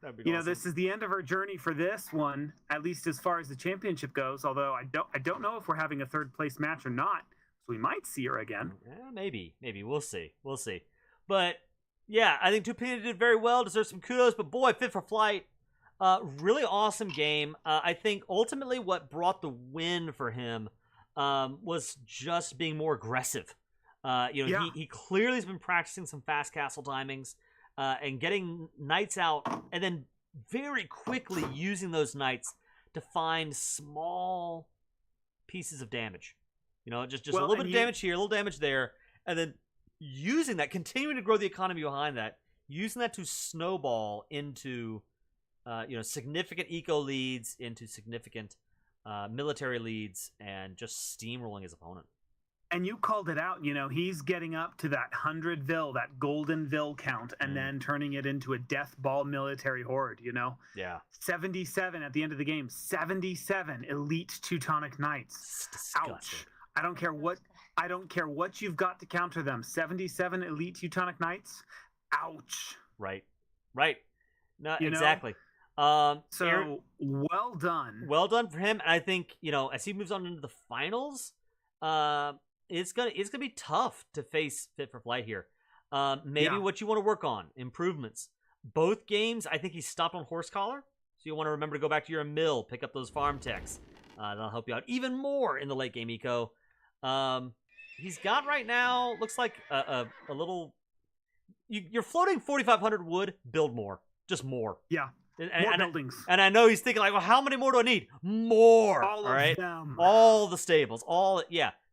That'd be awesome. This is the end of her journey for this one, at least as far as the championship goes. Although I don't know if we're having a third place match or not, so we might see her again. Maybe we'll see. But yeah, I think Tupina did very well. Deserves some kudos. But boy, Fit for Flight, really awesome game. I think ultimately what brought the win for him was just being more aggressive. He clearly has been practicing some fast castle timings and getting knights out, and then very quickly using those knights to find small pieces of damage. Just a little bit of damage here, a little damage there, and then using that, continuing to grow the economy behind that, using that to snowball into significant eco leads, into significant military leads, and just steamrolling his opponent. And you called it out. He's getting up to that 100 vil, that golden vil count, and then turning it into a death ball military horde. Yeah. 77 at the end of the game. 77 elite Teutonic Knights. Ouch. I don't care what you've got to counter them. 77 elite Teutonic Knights. Ouch. Right. No, exactly. Well done. Well done for him. And I think, as he moves on into the finals, it's gonna be tough to face Fit for Flight here. Maybe what you want to work on, improvements. Both games, I think he stopped on horse collar, so you want to remember to go back to your mill, pick up those farm techs. That'll help you out even more in the late game eco. He's got right now, looks like a little. You're floating 4,500 wood. Build more, just more. Yeah. More buildings. And I know he's thinking well, how many more do I need? More. All of them. All the stables.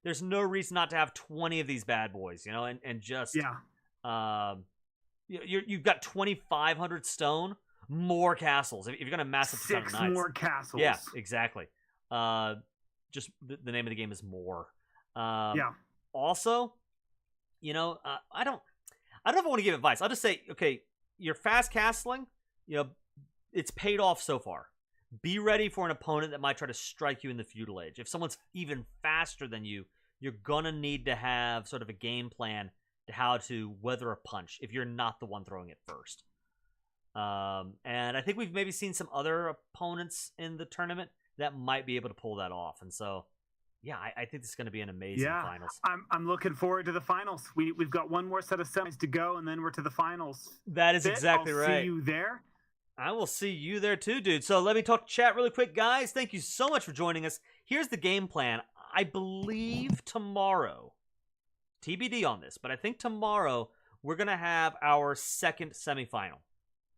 There's no reason not to have 20 of these bad boys, and just you've got 2,500 stone, more castles. If you're gonna mass up 6 more castles. Yeah, exactly. Just the name of the game is more. Also, I don't know if I want to give advice. I'll just say, okay, you're fast castling, it's paid off so far. Be ready for an opponent that might try to strike you in the feudal age. If someone's even faster than you, you're gonna need to have sort of a game plan to how to weather a punch if you're not the one throwing it first. And I think we've maybe seen some other opponents in the tournament that might be able to pull that off. And so, I think this is going to be an amazing finals. I'm looking forward to the finals. We've got one more set of semis to go, and then we're to the finals. That is exactly right. I'll see you there. I will see you there too, dude. So let me talk to chat really quick, guys. Thank you so much for joining us. Here's the game plan. I believe tomorrow, TBD on this, but I think tomorrow we're going to have our second semifinal.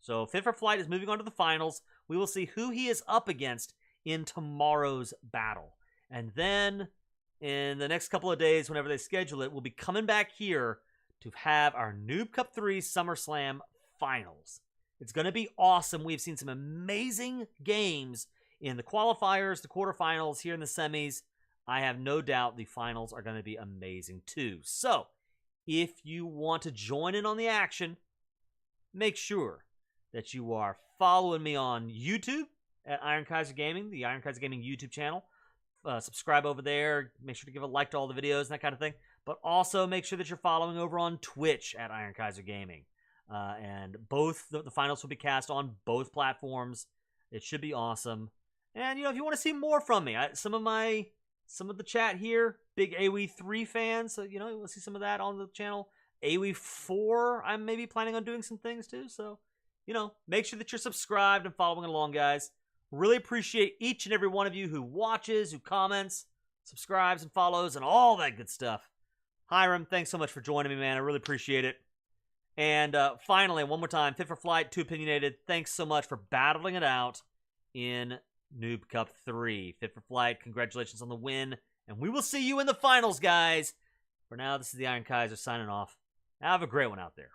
So Fit for Flight is moving on to the finals. We will see who he is up against in tomorrow's battle. And then in the next couple of days, whenever they schedule it, we'll be coming back here to have our Noob Cup 3 SummerSlam finals. It's going to be awesome. We've seen some amazing games in the qualifiers, the quarterfinals, here in the semis. I have no doubt the finals are going to be amazing too. So, if you want to join in on the action, make sure that you are following me on YouTube at Iron Kaiser Gaming, the Iron Kaiser Gaming YouTube channel. Subscribe over there. Make sure to give a like to all the videos and that kind of thing. But also make sure that you're following over on Twitch at Iron Kaiser Gaming. And both the finals will be cast on both platforms. It should be awesome. And if you want to see more from me, some of the chat here, big AoE 3 fans, so you'll see some of that on the channel. AoE 4, I'm maybe planning on doing some things too. So, make sure that you're subscribed and following along, guys. Really appreciate each and every one of you who watches, who comments, subscribes, and follows, and all that good stuff. Hiram, thanks so much for joining me, man. I really appreciate it. And finally, one more time, Fit for Flight, Too Opinionated, thanks so much for battling it out in Noob Cup 3. Fit for Flight, congratulations on the win. And we will see you in the finals, guys. For now, this is the Iron Kaiser signing off. Have a great one out there.